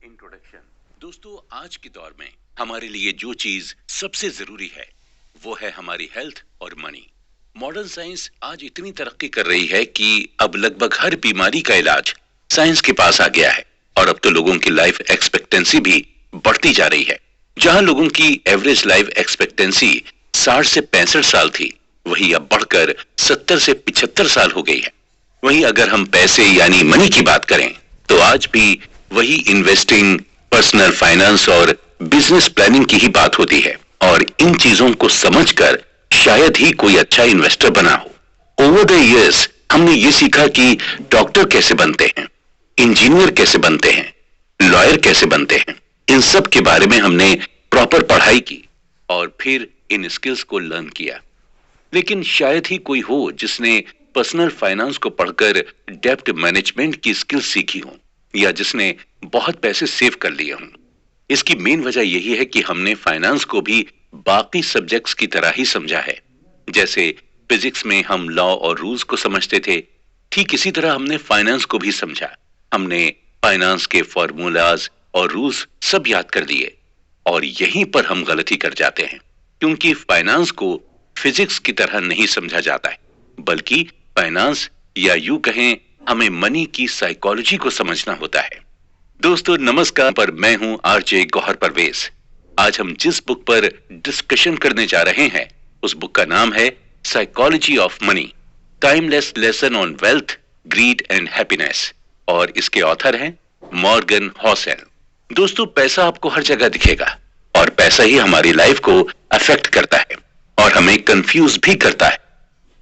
Introduction. दोस्तों, आज के दौर में हमारे लिए जो चीज सबसे जरूरी है वो है हमारी हेल्थ और मनी। मॉडर्न साइंस आज इतनी तरक्की कर रही है कि अब लगभग हर बीमारी का इलाज साइंस के पास आ गया है और अब तो लोगों की लाइफ एक्सपेक्टेंसी भी बढ़ती जा रही है। जहां लोगों की एवरेज लाइफ एक्सपेक्टेंसी 60 से 65 साल थी, वही अब बढ़कर 70 से 75 साल हो गई है। वहीं अगर हम पैसे यानी मनी की बात करें तो आज भी वही इन्वेस्टिंग, पर्सनल फाइनेंस और बिजनेस प्लानिंग की ही बात होती है। और इन चीजों को समझकर शायद ही कोई अच्छा इन्वेस्टर बना हो। ओवर द इयर्स हमने ये सीखा कि डॉक्टर कैसे बनते हैं, इंजीनियर कैसे बनते हैं, लॉयर कैसे बनते हैं। इन सब के बारे में हमने प्रॉपर पढ़ाई की और फिर इन स्किल्स को लर्न किया। लेकिन शायद ही कोई हो जिसने पर्सनल फाइनेंस को पढ़कर डेब्ट मैनेजमेंट की स्किल्स सीखी हो या जिसने बहुत पैसे सेव कर लिए हों। इसकी मेन वजह यही है कि हमने फाइनेंस को भी बाकी सब्जेक्ट्स की तरह ही समझा है। जैसे फिजिक्स में हम लॉ और रूल्स को समझते थे, ठीक इसी तरह हमने फाइनेंस को भी समझा। हमने फाइनेंस के फॉर्मूलाज और रूल्स सब याद कर लिए और यहीं पर हम गलती कर जाते हैं, क्योंकि फाइनेंस को फिजिक्स की तरह नहीं समझा जाता है, बल्कि फाइनेंस या यूं कहें हमें मनी की साइकोलॉजी को समझना होता है। दोस्तों नमस्कार, पर मैं हूं आरजे गौहर परवेज। आज हम जिस बुक पर डिस्कशन करने जा रहे हैं उस बुक का नाम है psychology of money, timeless lesson on wealth, greed and happiness और इसके ऑथर हैं मॉर्गन हॉसेल। दोस्तों, पैसा आपको हर जगह दिखेगा और पैसा ही हमारी लाइफ को अफेक्ट करता है और हमें कंफ्यूज भी करता है।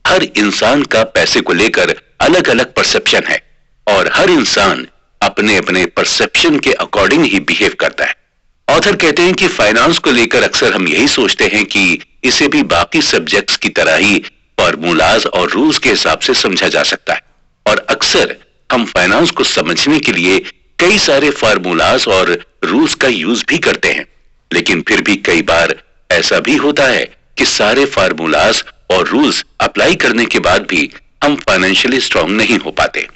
हर इंसान का पैसे को लेकर अलग अलग परसेप्शन है और हर इंसान अपने अपने परसेप्शन के अकॉर्डिंग ही बिहेव करता है। ऑथर कहते हैं कि फाइनेंस को लेकर अक्सर हम यही सोचते हैं कि इसे भी बाकी सब्जेक्ट्स की तरह ही फॉर्मूलाज और रूल्स के हिसाब से समझा जा सकता है। और अक्सर हम फाइनेंस को समझने के लिए कई सारे फार्मूलाज और रूल्स का यूज भी करते हैं, लेकिन फिर भी कई बार ऐसा भी होता है कि सारे फार्मूलाज और रूल्स अप्लाई करने के बाद भी हम फाइनेंशियली स्ट्रांग नहीं हो पाते।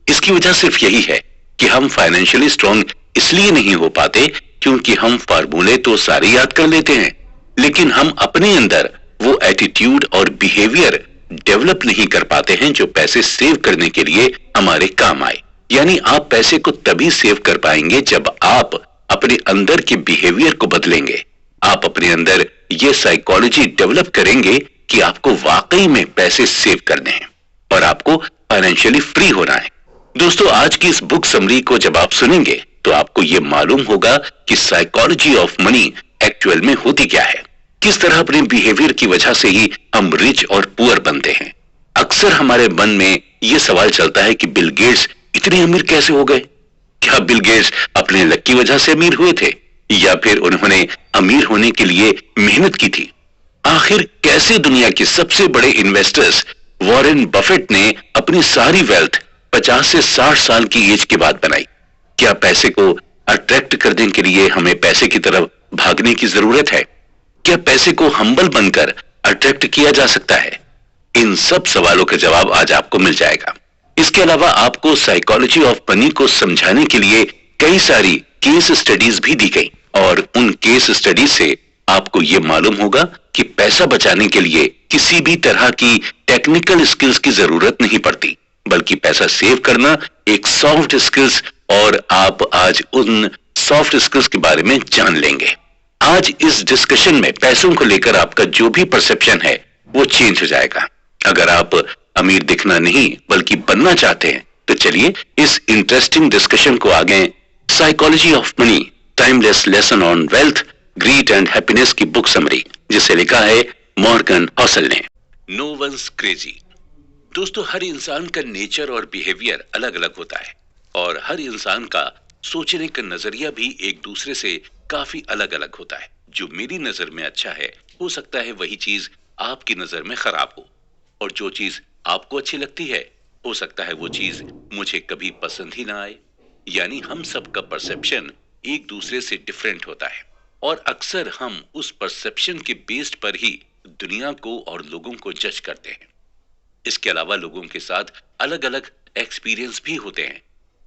इसकी वजह सिर्फ यही है कि हम फाइनेंशियली स्ट्रांग इसलिए नहीं हो पाते क्योंकि हम फार्मूले तो सारे याद कर लेते हैं, लेकिन हम अपने अंदर वो एटीट्यूड और बिहेवियर डेवलप नहीं कर पाते हैं जो पैसे सेव करने के लिए हमारे काम आए। यानी आप पैसे को तभी सेव कर पाएंगे जब आप अपने अंदर के बिहेवियर को बदलेंगे। आप अपने अंदर ये साइकोलॉजी डेवलप करेंगे कि आपको वाकई में पैसे सेव करने हैं और आपको फाइनेंशियली फ्री होना है। दोस्तों, आज की इस बुक समरी को जब आप सुनेंगे तो आपको यह मालूम होगा कि साइकोलॉजी ऑफ मनी एक्चुअल में होती क्या है, किस तरह अपने बिहेवियर की वजह से ही हम रिच और पुअर बनते हैं। अक्सर हमारे मन में यह सवाल चलता है कि बिल गेट्स इतने अमीर कैसे हो गए? क्या बिल गेट्स अपने लक की वजह से अमीर हुए थे या फिर उन्होंने अमीर होने के लिए मेहनत की थी? आखिर कैसे दुनिया के सबसे बड़े इन्वेस्टर्स वॉरेन बफेट ने अपनी सारी वेल्थ 50 से 60 साल की एज के बाद बनाई? क्या पैसे को अट्रैक्ट करने के लिए हमें पैसे की तरफ भागने की जरूरत है? क्या पैसे को हम्बल बनकर अट्रैक्ट किया जा सकता है? इन सब सवालों का जवाब आज आपको मिल जाएगा। इसके अलावा आपको साइकोलॉजी ऑफ मनी को समझाने के लिए कई सारी केस स्टडीज भी दी गई और उन केस स्टडीज से आपको यह मालूम होगा कि पैसा बचाने के लिए किसी भी तरह की टेक्निकल स्किल्स की जरूरत नहीं पड़ती, बल्कि पैसा सेव करना एक सॉफ्ट स्किल्स और आप आज उन सॉफ्ट स्किल्स के बारे में जान लेंगे। आज इस डिस्कशन में पैसों को लेकर आपका जो भी परसेप्शन है वो चेंज हो जाएगा। अगर आप अमीर दिखना नहीं बल्कि बनना चाहते हैं तो चलिए इस इंटरेस्टिंग डिस्कशन को आगे psychology of money, timeless lesson on wealth, greed and happiness की बुक समरी, जिसे लिखा है मॉर्गन हॉसेल ने। No one's crazy. दोस्तों, हर इंसान का नेचर और बिहेवियर अलग अलग होता है और हर इंसान का सोचने का नजरिया भी एक दूसरे से काफी अलग अलग होता है। जो मेरी नजर में अच्छा है हो सकता है वही चीज आपकी नजर में खराब हो, और जो चीज आपको अच्छी लगती है हो सकता है वो चीज मुझे कभी पसंद ही ना आए। यानी हम सबका परसेप्शन एक दूसरे से डिफरेंट होता है और अक्सर हम उस परसेप्शन के बेस्ड पर ही दुनिया को और लोगों को जज करते हैं। इसके अलावा लोगों के साथ अलग अलग एक्सपीरियंस भी होते हैं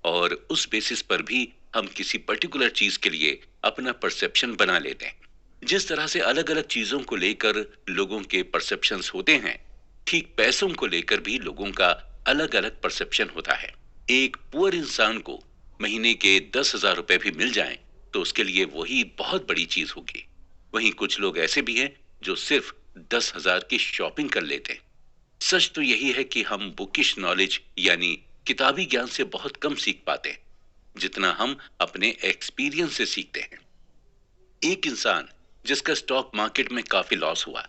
और उस बेसिस पर भी हम किसी पर्टिकुलर चीज के लिए अपना परसेप्शन बना लेते हैं। जिस तरह से अलग अलग चीजों को लेकर लोगों के परसेप्शंस होते हैं, ठीक पैसों को लेकर भी लोगों का अलग अलग परसेप्शन होता है। एक पुअर इंसान को महीने के 10,000 रुपए भी मिल जाएं, तो उसके लिए वही बहुत बड़ी चीज होगी। वहीं कुछ लोग ऐसे भी हैं जो सिर्फ 10,000 की शॉपिंग कर लेते हैं। सच तो यही है कि हम बुकिश नॉलेज यानी किताबी ज्ञान से बहुत कम सीख पाते हैं, जितना हम अपने एक्सपीरियंस से सीखते हैं। एक इंसान जिसका स्टॉक मार्केट में काफी लॉस हुआ,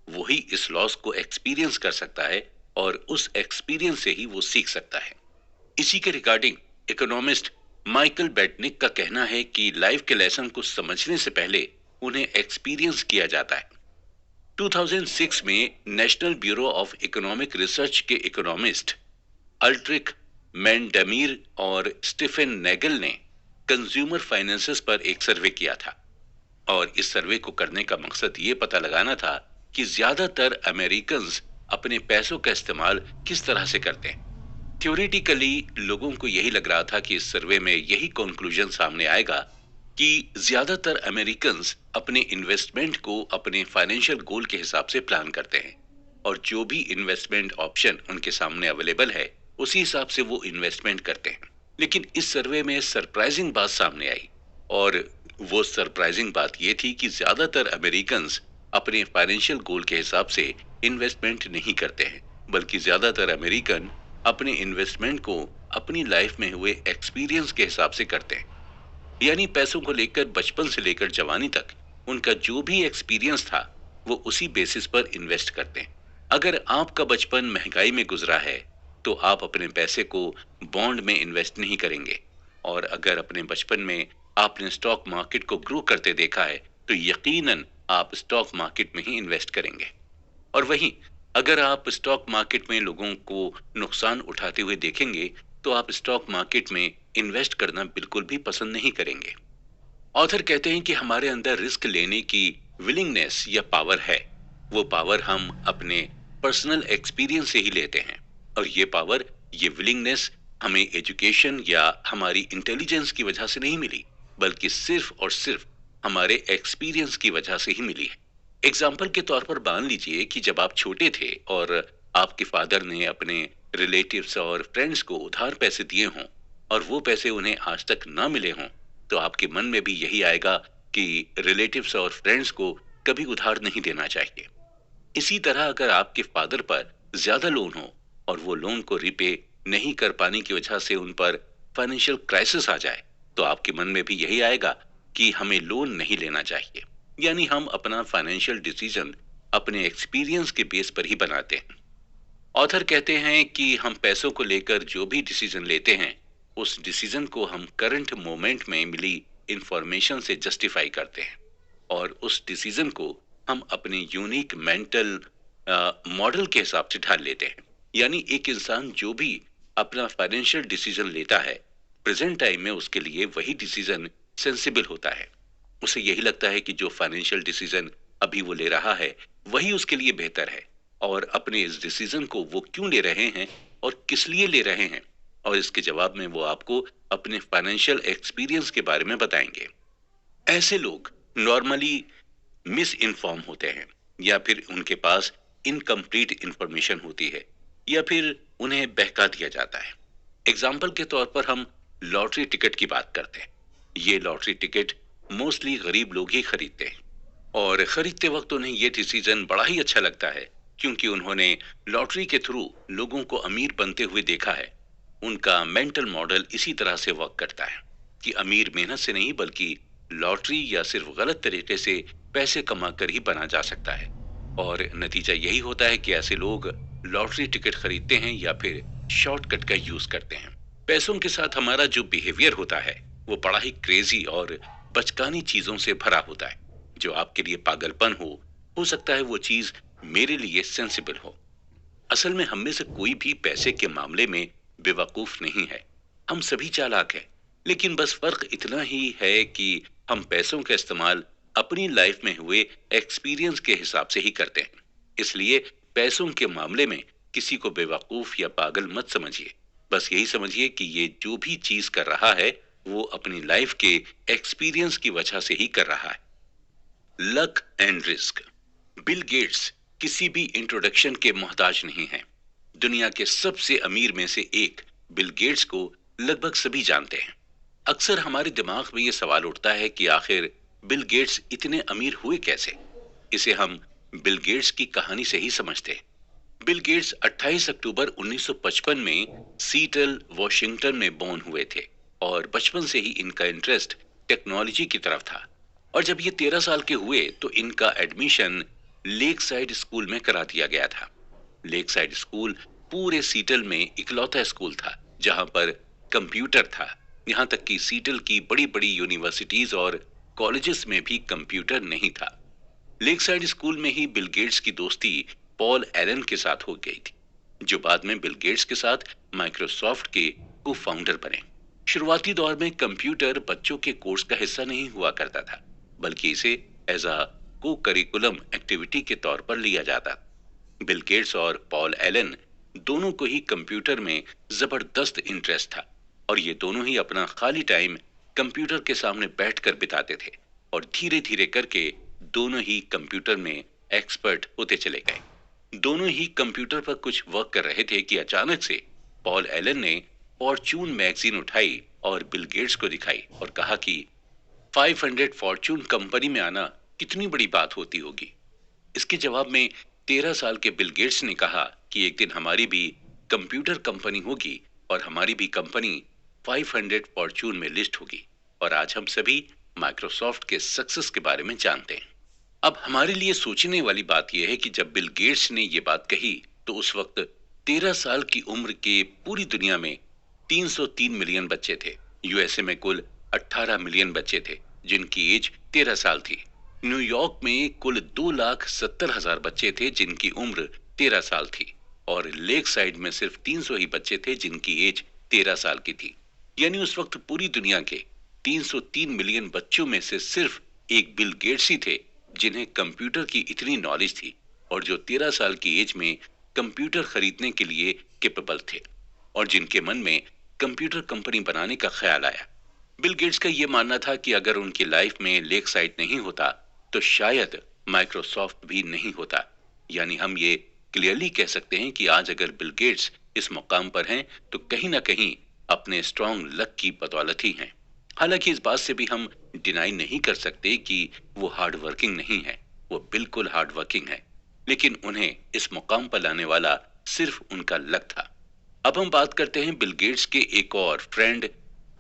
वही इस लॉस को एक्सपीरियंस कर सकता है और उस एक्सपीरियंस से ही वो सीख सकता है। इसी के रिगार्डिंग इकोनॉमिस्ट माइकल बेटनिक का कहना है कि लाइफ के लेसन को समझने से पहले उन्हें एक्सपीरियंस किया जाता है। 2006 में national bureau of economic research के इकोनॉमिस्ट अल्ट्रिक मैंडमीर और स्टीफन नेगल ने कंज्यूमर फाइनेंसेस पर एक सर्वे किया था, और इस सर्वे को करने का मकसद ये पता लगाना था कि ज्यादातर अमेरिकन्स अपने पैसों का इस्तेमाल किस तरह से करते हैं। थ्योरेटिकली लोगों को यही लग रहा था कि इस सर्वे में यही कंक्लूजन सामने आएगा कि ज्यादातर अमेरिकन्स अपने इन्वेस्टमेंट को अपने फाइनेंशियल गोल के हिसाब से प्लान करते हैं, और जो भी इन्वेस्टमेंट ऑप्शन उनके सामने अवेलेबल है उसी हिसाब से वो इन्वेस्टमेंट करते हैं। लेकिन इस सर्वे में सरप्राइजिंग बात सामने आई, और वो सरप्राइजिंग बात ये थी कि ज्यादातर अमेरिकन्स अपने फाइनेंशियल गोल के हिसाब से इन्वेस्टमेंट नहीं करते हैं, बल्कि ज्यादातर अमेरिकन अपने इन्वेस्टमेंट को अपनी लाइफ में हुए एक्सपीरियंस के हिसाब से करते हैं। यानी पैसों को लेकर बचपन से लेकर जवानी तक उनका जो भी एक्सपीरियंस था वो उसी बेसिस पर इन्वेस्ट करते हैं। अगर आपका बचपन महंगाई में गुजरा है तो आप अपने पैसे को बॉन्ड में इन्वेस्ट नहीं करेंगे, और अगर अपने बचपन में आपने स्टॉक मार्केट को ग्रो करते देखा है तो यकीनन आप स्टॉक मार्केट में ही इन्वेस्ट करेंगे। और वहीं अगर आप स्टॉक मार्केट में लोगों को नुकसान उठाते हुए देखेंगे तो आप स्टॉक मार्केट में इन्वेस्ट करना बिल्कुल भी पसंद नहीं करेंगे। ऑथर कहते हैं कि हमारे अंदर रिस्क लेने की विलिंगनेस या पावर है। वो पावर हम अपने पर्सनल एक्सपीरियंस से ही लेते हैं, और ये पावर, ये विलिंगनेस हमें एजुकेशन या हमारी इंटेलिजेंस की वजह से नहीं मिली, बल्कि सिर्फ और सिर्फ हमारे एक्सपीरियंस की वजह से ही मिली है। एग्जाम्पल के तौर पर मान लीजिए कि जब आप छोटे थे और आपके फादर ने अपने रिलेटिव्स और फ्रेंड्स को उधार पैसे दिए हों और वो पैसे उन्हें आज तक ना मिले हों, तो आपके मन में भी यही आएगा कि रिलेटिव्स और फ्रेंड्स को कभी उधार नहीं देना चाहिए। इसी तरह अगर आपके फादर पर ज्यादा लोन हो और वो लोन को रिपे नहीं कर पाने की वजह से उन पर फाइनेंशियल क्राइसिस आ जाए, तो आपके मन में भी यही आएगा कि हमें लोन नहीं लेना चाहिए। यानी हम अपना फाइनेंशियल डिसीजन अपने एक्सपीरियंस के बेस पर ही बनाते हैं। ऑथर कहते हैं कि हम पैसों को लेकर जो भी डिसीजन लेते हैं उस डिसीजन को हम करंट मोमेंट में मिली इंफॉर्मेशन से जस्टिफाई करते हैं, और उस डिसीजन को हम अपने यूनिक मेंटल मॉडल के हिसाब से ढाल लेते हैं। यानी एक इंसान जो भी अपना फाइनेंशियल डिसीजन लेता है, प्रेजेंट टाइम में उसके लिए वही डिसीजन सेंसिबल होता है। उसे यही लगता है कि जो फाइनेंशियल डिसीजन अभी वो ले रहा है वही उसके लिए बेहतर है, और अपने इस डिसीजन को वो क्यों ले रहे हैं और किस लिए ले रहे हैं, और इसके जवाब में वो आपको अपने फाइनेंशियल एक्सपीरियंस के बारे में बताएंगे। ऐसे लोग नॉर्मली मिस इन्फॉर्म होते हैं, या फिर उनके पास इनकम्प्लीट इंफॉर्मेशन होती है, या फिर उन्हें बहका दिया जाता है। एग्जाम्पल के तौर पर हम लॉटरी टिकट की बात करते हैं। ये लॉटरी टिकट मोस्टली गरीब लोग ही खरीदते हैं, और खरीदते वक्त उन्हें ये डिसीजन बड़ा ही अच्छा लगता है क्योंकि उन्होंने लॉटरी के थ्रू लोगों को अमीर बनते हुए देखा है। उनका मेंटल मॉडल इसी तरह से वर्क करता है कि अमीर मेहनत से नहीं बल्कि लॉटरी या सिर्फ गलत तरीके से पैसे कमाकर ही बना जा सकता है, और नतीजा यही होता है कि ऐसे लोग लॉटरी टिकट खरीदते हैं या फिर शॉर्टकट का यूज करते हैं। पैसों के साथ हमारा जो बिहेवियर होता है वो बड़ा ही क्रेजी और बचकानी चीजों से भरा होता है। जो आपके लिए पागलपन हो सकता है वो चीज मेरे लिए सेंसिबल हो। असल में हम में से कोई भी पैसे के मामले में बेवकूफ नहीं है, हम सभी चालाक हैं। लेकिन बस फर्क इतना ही है कि हम पैसों का इस्तेमाल अपनी लाइफ में हुए एक्सपीरियंस के हिसाब से ही करते हैं। इसलिए पैसों के मामले में किसी को बेवकूफ या पागल मत समझिए, बस यही समझिए कि ये जो भी चीज कर रहा है वो अपनी लाइफ के एक्सपीरियंस की वजह से ही कर रहा है। Luck and risk. Bill Gates किसी भी इंट्रोडक्शन के मोहताज नहीं है। दुनिया के सबसे अमीर में से एक बिल गेट्स को लगभग सभी जानते हैं। अक्सर हमारे दिमाग में यह सवाल उठता है कि आखिर बिल गेट्स इतने अमीर हुए कैसे। इसे हम बिल गेट्स की कहानी से ही समझते हैं। बिल गेट्स 28 अक्टूबर 1955 में सीटल, वॉशिंगटन में बोर्न हुए थे और बचपन से ही इनका इंटरेस्ट टेक्नोलॉजी की तरफ था। और जब ये 13 साल के हुए तो इनका एडमिशन लेक साइड स्कूल में करा दिया गया था। लेक साइड स्कूल पूरे सीटल में इकलौता स्कूल था जहां पर कंप्यूटर था। यहां तक कि सीटल की बड़ी बड़ी यूनिवर्सिटीज और कॉलेजेस में भी कंप्यूटर नहीं था। लेक साइड स्कूल में ही बिल गेट्स की दोस्ती पॉल एलन के साथ हो गई थी, जो बाद में बिल गेट्स के साथ माइक्रोसॉफ्ट के को फाउंडर बने। शुरुआती दौर में कंप्यूटर बच्चों के कोर्स का हिस्सा नहीं हुआ करता था, बल्कि इसे एज अ को करिकुलम एक्टिविटी के तौर पर लिया जाता। बिल गेट्स और पॉल एलन दोनों को ही कंप्यूटर में जबरदस्त इंटरेस्ट था और ये दोनों ही अपना खाली टाइम कंप्यूटर के सामने बैठकर बिताते थे और धीरे धीरे करके दोनों ही कंप्यूटर में एक्सपर्ट होते चले गए। दोनों ही कंप्यूटर पर कुछ वर्क कर रहे थे कि अचानक से पॉल एलन ने फॉर्च्यून मैगजीन उठाई और बिल गेट्स को दिखाई और कहा कि 500 फॉर्च्यून कंपनी में आना कितनी बड़ी बात होती होगी। इसके जवाब में 13 साल के बिल गेट्स ने कहा कि एक दिन हमारी भी कंप्यूटर कंपनी होगी और हमारी भी कंपनी 500 फॉर्च्यून में लिस्ट होगी। और आज हम सभी माइक्रोसॉफ्ट के सक्सेस के बारे में जानते हैं। अब हमारे लिए सोचने वाली बात यह है कि जब बिल गेट्स ने यह बात कही तो उस वक्त 13 साल की उम्र के पूरी दुनिया में 303 मिलियन बच्चे थे। यूएसए में कुल 18 मिलियन बच्चे थे जिनकी एज 13 साल थी। न्यूयॉर्क में कुल 2,70,000 बच्चे थे जिनकी उम्र 13 साल थी और लेक साइड में सिर्फ 300 ही बच्चे थे जिनकी एज 13 साल की थी। यानी उस वक्त पूरी दुनिया के 303 मिलियन बच्चों में से सिर्फ एक बिल गेट्स ही थे जिन्हें कंप्यूटर की इतनी नॉलेज थी और जो 13 साल की एज में कंप्यूटर खरीदने के लिए कैपेबल थे और जिनके मन में कंप्यूटर कंपनी बनाने का ख्याल आया। बिल गेट्स का यह मानना था कि अगर उनकी लाइफ में लेक साइड नहीं होता तो शायद माइक्रोसॉफ्ट भी नहीं होता। यानी हम ये क्लियरली कह सकते हैं कि आज अगर बिल गेट्स इस मुकाम पर हैं तो कहीं ना कहीं अपने स्ट्रॉन्ग लक की बदौलत ही हैं। हालांकि इस बात से भी हम डिनाई नहीं कर सकते कि वो हार्ड वर्किंग नहीं है, वो बिल्कुल हार्ड वर्किंग है, लेकिन उन्हें इस मुकाम पर लाने वाला सिर्फ उनका लक था। अब हम बात करते हैं बिल गेट्स के एक और फ्रेंड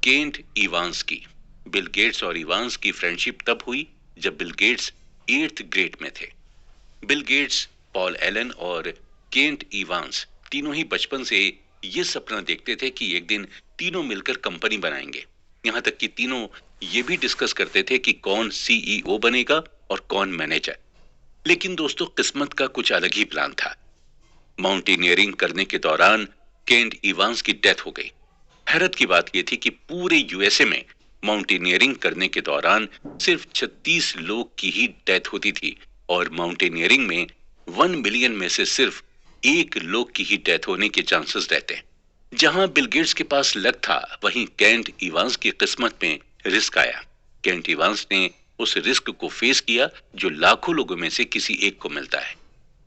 केंट इवांस की। बिल गेट्स और इवांस की फ्रेंडशिप तब हुई जब बिल गेट्स 8th ग्रेड में थे। बिल गेट्स, पॉल एलन और केंट इवांस तीनों ही बचपन से ये सपना देखते थे कि एक दिन तीनों मिलकर कंपनी बनाएंगे। यहाँ तक कि तीनों ये भी डिस्कस करते थे कि कौन सीईओ बनेगा और कौन मैनेजर। लेकिन दोस्तों, किस्मत का कुछ अलग ही प्लान था। माउंटेनियरिंग करने के दौरान केंट इवांस की डेथ हो गई। हैरत की बात यह थी कि पूरे यूएसए में माउंटेनियरिंग करने के दौरान सिर्फ 36 लोग की ही डेथ होती थी और माउंटेनियरिंग में 1 मिलियन में से सिर्फ 1 लोग की ही डेथ होने के चांसेस रहते हैं। जहां बिल गेट्स के पास लक था, वहीं केंट इवांस की किस्मत में रिस्क आया। केंट इवांस ने उस रिस्क को फेस किया जो लाखों लोगों में से किसी एक को मिलता है।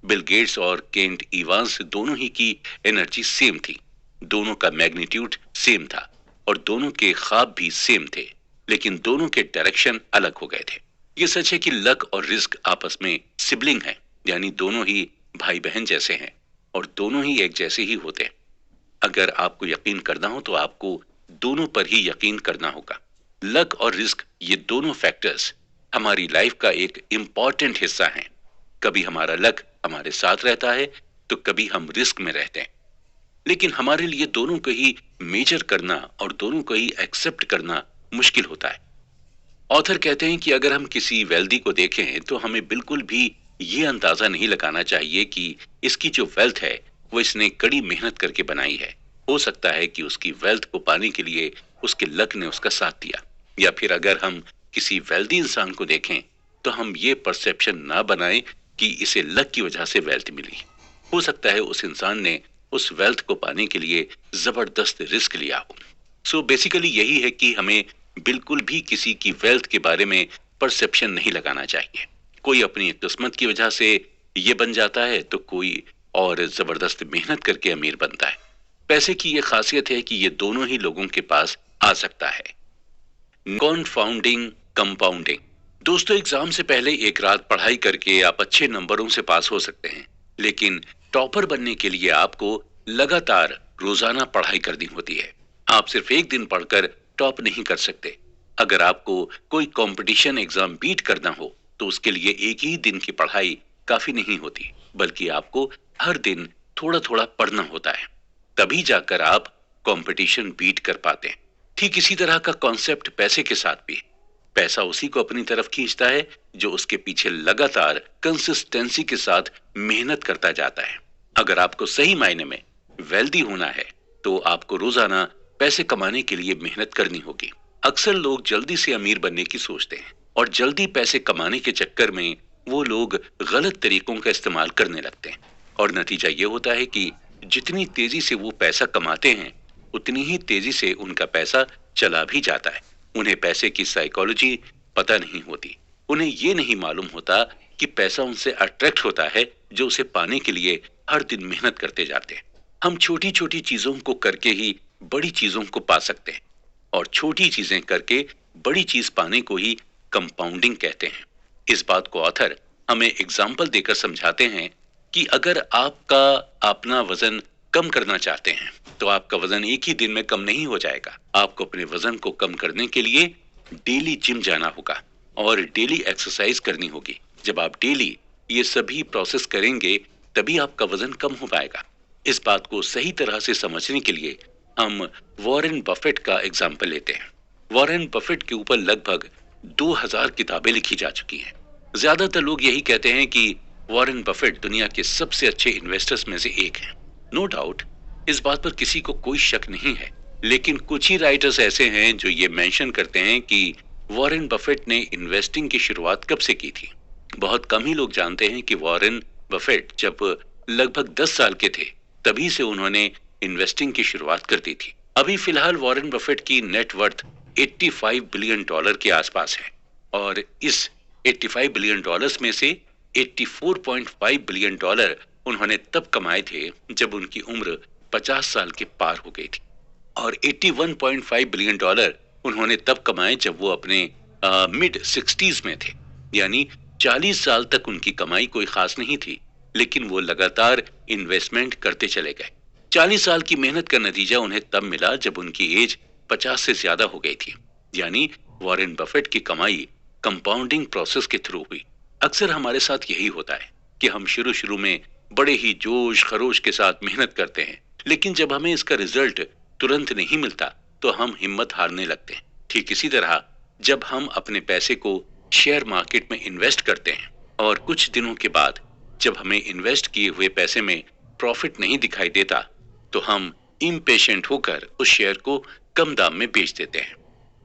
बिल गेट्स और केंट इवांस दोनों ही की एनर्जी सेम थी, दोनों का मैग्नीट्यूड सेम था और दोनों के ख्वाब भी सेम थे, लेकिन दोनों के डायरेक्शन अलग हो गए थे। ये सच है कि लक और रिस्क आपस में सिबलिंग हैं, यानी दोनों ही भाई बहन जैसे हैं और दोनों ही एक जैसे ही होते हैं। अगर आपको यकीन करना हो तो आपको दोनों पर ही यकीन करना होगा। लक और रिस्क, ये दोनों फैक्टर्स हमारी लाइफ का एक इंपॉर्टेंट हिस्सा हैं। कभी हमारा लक हमारे साथ रहता है तो कभी हम रिस्क में रहते हैं, लेकिन हमारे लिए दोनों को ही मेजर करना और दोनों को ही एक्सेप्ट करना मुश्किल होता है। ऑथर कहते हैं कि अगर हम किसी वेल्दी को देखें तो हमें बिल्कुल भी ये अंदाजा नहीं लगाना चाहिए कि इसकी जो वेल्थ है वो इसने कड़ी मेहनत करके बनाई है। हो सकता है कि उसकी वेल्थ को पाने के लिए उसके लक ने उसका साथ दिया। या फिर अगर हम किसी वेल्दी इंसान को देखें तो हम ये परसेप्शन ना बनाएं कि इसे लक की वजह से वेल्थ मिली। हो सकता है उस इंसान ने उस वेल्थ को पाने के लिए जबरदस्त रिस्क लिया हो। सो बेसिकली यही है कि हमें बिल्कुल भी किसी की वेल्थ के बारे में परसेप्शन नहीं लगाना चाहिए। कोई अपनी किस्मत की वजह से ये बन जाता है तो कोई और जबरदस्त मेहनत करके अमीर बनता है। पैसे की ये खासियत है कि ये दोनों ही लोगों के पास आ सकता है। कॉन्फाउंडिंग कंपाउंडिंग। दोस्तों, एग्जाम से पहले एक रात पढ़ाई करके आप अच्छे नंबरों से पास हो सकते हैं, लेकिन टॉपर बनने के लिए आपको लगातार रोजाना पढ़ाई करनी होती है। आप सिर्फ एक दिन पढ़कर टॉप नहीं कर सकते। अगर आपको कोई कंपटीशन एग्जाम बीट करना हो तो उसके लिए एक ही दिन की पढ़ाई काफी नहीं होती, बल्कि आपको हर दिन थोड़ा थोड़ा पढ़ना होता है। तभी जाकर आप कंपटीशन बीट कर पाते हैं। ठीक इसी तरह का कॉन्सेप्ट पैसे के साथ भी है। पैसा उसी को अपनी तरफ खींचता है जो उसके पीछे लगातार कंसिस्टेंसी के साथ मेहनत करता जाता है। अगर आपको सही मायने में वेल्दी होना है तो आपको रोजाना पैसे कमाने के लिए मेहनत करनी होगी। अक्सर लोग जल्दी से अमीर बनने की सोचते हैं और जल्दी पैसे कमाने के चक्कर में वो लोग गलत तरीकों का इस्तेमाल करने लगते हैं और नतीजा ये होता है कि जितनी तेजी से वो पैसा कमाते हैं उतनी ही तेजी से उनका पैसा चला भी जाता है। उन्हें पैसे की साइकोलॉजी पता नहीं होती। उन्हें ये नहीं मालूम होता कि पैसा उनसे अट्रैक्ट होता है जो उसे पाने के लिए हर दिन मेहनत करते जाते हैं। हम छोटी छोटी चीजों को करके ही बड़ी चीजों को पा सकते हैं और छोटी चीजें करके बड़ी चीज पाने को ही कंपाउंडिंग कहते हैं। इस बात को ऑथर हमें एग्जाम्पल देकर समझाते हैं कि अगर आपका अपना वजन कम करना चाहते हैं तो आपका वजन एक ही दिन में कम नहीं हो जाएगा। आपको अपने वजन को कम करने के लिए डेली जिम जाना होगा और डेली एक्सरसाइज करनी होगी। जब आप डेली ये सभी प्रोसेस करेंगे तभी आपका वजन कम हो पाएगा। इस बात को सही तरह से समझने के लिए हम वॉरेन बफेट का एग्जाम्पल लेते हैं। वॉरेन बफेट के ऊपर लगभग 2000 किताबें लिखी जा चुकी हैं। ज्यादातर लोग यही कहते हैं कि वॉरेन बफेट दुनिया के सबसे अच्छे इन्वेस्टर्स में से एक हैं। नो डाउट, इस बात पर किसी को कोई शक नहीं है, लेकिन कुछ ही राइटर्स ऐसे हैं जो ये मेंशन करते हैं कि वॉरेन बफेट ने इन्वेस्टिंग की शुरुआत कब से की थी। बहुत कम ही लोग जानते हैं कि वॉरेन बफेट जब लगभग 10 साल के थे तभी से उन्होंने इन्वेस्टिंग की शुरुआत कर दी थी। अभी फिलहाल वॉरेन बफेट की नेट वर्थ $85 बिलियन के आसपास है और इस $85 बिलियन में से $84.5 बिलियन उन्होंने तब कमाए थे जब उनकी उम्र 50 साल के पार हो गई थी और $81.5 बिलियन उन्होंने तब कमाए जब वो अपने मिड 60s में थे। यानी 40 साल तक उनकी कमाई कोई खास नहीं थी, लेकिन वो लगातार इन्वेस्टमेंट करते चले गए। 40 साल की मेहनत का नतीजा उन्हें तब मिला जब उनकी एज 50 से ज्यादा हो गई थी। यानी वॉरेन बफेट की कमाई कंपाउंडिंग प्रोसेस के थ्रू हुई। अक्सर हमारे साथ यही होता है कि हम शुरू में बड़े ही जोश खरोश के साथ मेहनत करते हैं, लेकिन जब हमें इसका रिजल्ट तुरंत नहीं मिलता तो हम हिम्मत हारने लगते हैं। ठीक इसी तरह जब हम अपने पैसे को शेयर मार्केट में इन्वेस्ट करते हैं और कुछ दिनों के बाद जब हमें इन्वेस्ट किए हुए पैसे में प्रॉफिट नहीं दिखाई देता तो हम इम्पेशेंट होकर उस शेयर को कम दाम में बेच देते हैं।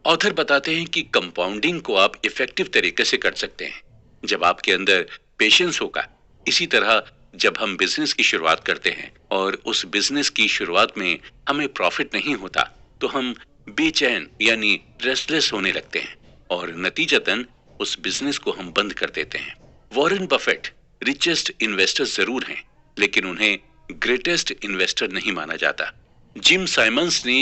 ऑथर बताते हैं कि कंपाउंडिंग को आप इफेक्टिव तरीके से कर सकते हैं जब आपके अंदर पेशेंस होगा। इसी तरह जब हम बिजनेस की शुरुआत करते हैं और उस बिजनेस की शुरुआत में हमें प्रॉफिट नहीं होता तो हम बेचैन यानी रेस्टलेस होने लगते हैं और नतीजतन उस बिजनेस को हम बंद कर देते हैं। वॉरेन बफेट रिचेस्ट इन्वेस्टर जरूर हैं, लेकिन उन्हें ग्रेटेस्ट इन्वेस्टर नहीं माना जाता। जिम साइमंस ने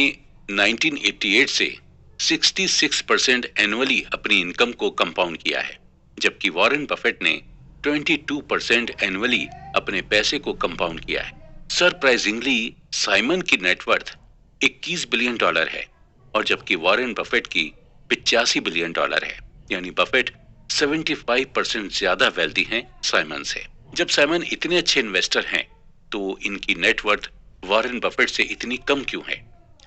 1988 से 66% एनुअली अपनी इनकम को कंपाउंड किया है, जबकि वॉरेन बफेट ने 22% एनुअली अपने पैसे को कंपाउंड किया है। सरप्राइजिंगली साइमन की नेटवर्थ 21 बिलियन डॉलर है और जबकि वॉरेन बफेट की 85 बिलियन डॉलर है। यानी बफेट 75% ज्यादा वेल्दी हैं साइमन से। जब साइमन इतने अच्छे इन्वेस्टर हैं तो इनकी नेटवर्थ वॉरेन बफेट से इतनी कम क्यों है?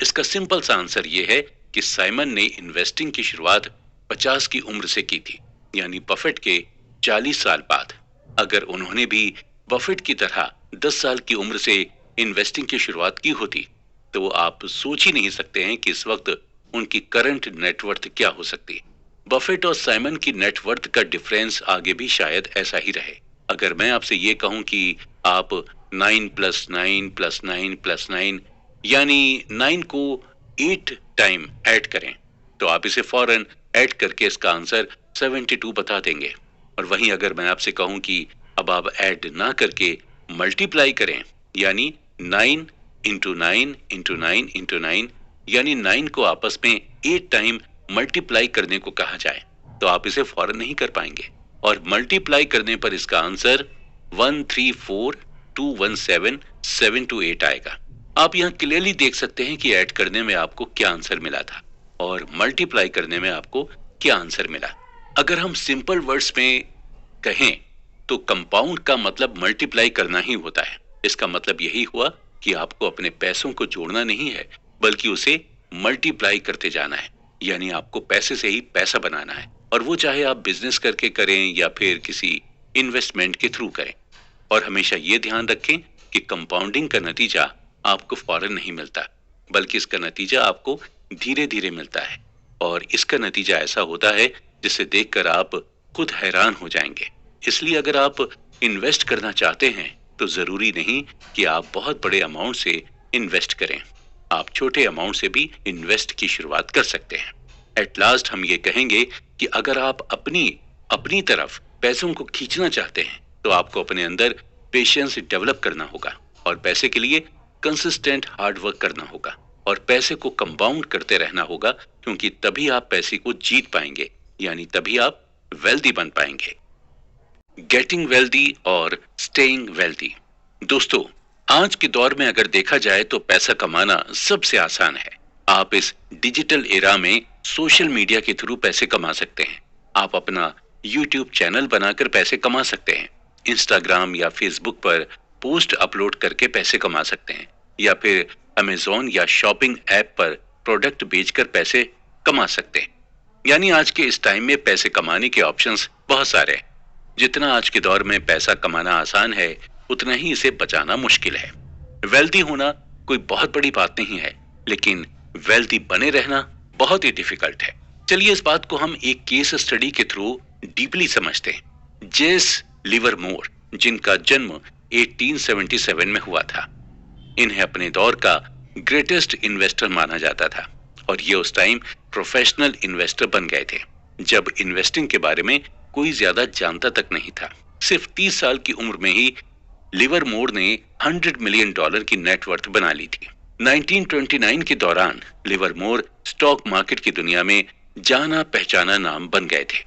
इसका सिंपल सा आंसर ये है कि साइमन ने इन्वेस्टिंग की शुरुआत 50 की उम्र से की थी, यानी बफेट के 40 साल बाद। अगर उन्होंने भी बफेट की तरह 10 साल की उम्र से इन्वेस्टिंग की शुरुआत की होती तो आप सोच ही नहीं सकते हैं कि इस वक्त उनकी करंट नेटवर्थ क्या हो सकती। बफेट और साइमन की नेटवर्थ का डिफरेंस आगे भी शायद ऐसा ही रहे। अगर मैं आपसे ये कहूं कि आप 9 + 9 + 9 + 9 यानी 9 को 8 टाइम ऐड करें तो आप इसे फौरन ऐड करके इसका आंसर 72 बता देंगे। और वहीं अगर मैं आपसे कहूं कि अब आप ऐड ना करके मल्टीप्लाई करें, यानी 9 इंटू 9 इंटू 9 इंटू 9, यानी 9 को आपस में 8 टाइम मल्टीप्लाई करने को कहा जाए, तो आप इसे फौरन नहीं कर पाएंगे। और मल्टीप्लाई करने पर इसका आंसर 134217 आएगा। आप यहाँ क्लियरली देख सकते हैं कि ऐड करने में आपको क्या आंसर मिला था और मल्टीप्लाई करने में आपको क्या आंसर मिला। अगर हम सिंपल वर्ड्स में कहें तो कंपाउंड का मतलब मल्टीप्लाई करना ही होता है। इसका मतलब यही हुआ कि आपको अपने पैसों को जोड़ना नहीं है, बल्कि उसे मल्टीप्लाई करते जाना है, यानी आपको पैसे से ही पैसा बनाना है, और वो चाहे आप बिजनेस करके करें या फिर किसी इन्वेस्टमेंट के थ्रू करें। और हमेशा ये ध्यान रखें कि कंपाउंडिंग का नतीजा आपको फौरन नहीं मिलता, बल्कि इसका नतीजा आपको धीरे धीरे मिलता है, और इसका नतीजा ऐसा होता है जिसे देखकर आप खुद हैरान हो जाएंगे। इसलिए अगर आप इन्वेस्ट करना चाहते हैं तो जरूरी नहीं कि आप बहुत बड़े अमाउंट से इन्वेस्ट करें, आप छोटे अमाउंट से भी इन्वेस्ट की शुरुआत कर सकते हैं। एट लास्ट हम ये कहेंगे कि अगर आप अपनी तरफ पैसों को खींचना चाहते हैं तो आपको अपने अंदर पेशेंस डेवलप करना होगा, और पैसे के लिए कंसिस्टेंट हार्ड वर्क करना होगा, और पैसे को कंपाउंड करते रहना होगा, क्योंकि तभी आप पैसे को जीत पाएंगे, यानी तभी आप वेल्दी बन पाएंगे। गेटिंग वेल्दी और स्टेइंग वेल्दी। दोस्तों, आज के दौर में अगर देखा जाए तो पैसा कमाना सबसे आसान है। आप इस डिजिटल एरा में सोशल मीडिया के थ्रू पैसे कमा सकते हैं। आप अपना यूट्यूब चैनल बनाकर पैसे कमा सकते हैं, इंस्टाग्राम या फेसबुक पर पोस्ट अपलोड करके पैसे कमा सकते हैं, या फिर अमेज़न या शॉपिंग ऐप पर प्रोडक्ट बेचकर पैसे कमा सकते हैं। यानी आज के इस टाइम में पैसे कमाने के ऑप्शंस बहुत सारे हैं। जितना आज के दौर में पैसा कमाना आसान है, उतना ही इसे बचाना मुश्किल है। वेल्दी होना कोई बहुत बड़ी बात नहीं है, लेकिन वेल्दी बने रहना बहुत ही डिफिकल्ट है। चलिए इस बात को हम एक केस स्टडी के थ्रू डीपली समझते हैं। जेस लिवरमोर, जिनका जन्म 1877 में हुआ था, इन्हें अपने दौर का ग्रेटेस्ट इन्वेस्टर माना जाता था, और ये उस टाइम प्रोफेशनल इन्वेस्टर बन गए थे जब इन्वेस्टिंग के बारे में कोई ज्यादा जानता तक नहीं था। सिर्फ 30 साल की उम्र में ही लिवरमोर ने $100 मिलियन की नेटवर्थ बना ली थी। 1929 के दौरान लिवरमोर स्टॉक मार्केट की दुनिया में जाना पहचाना नाम बन गए थे,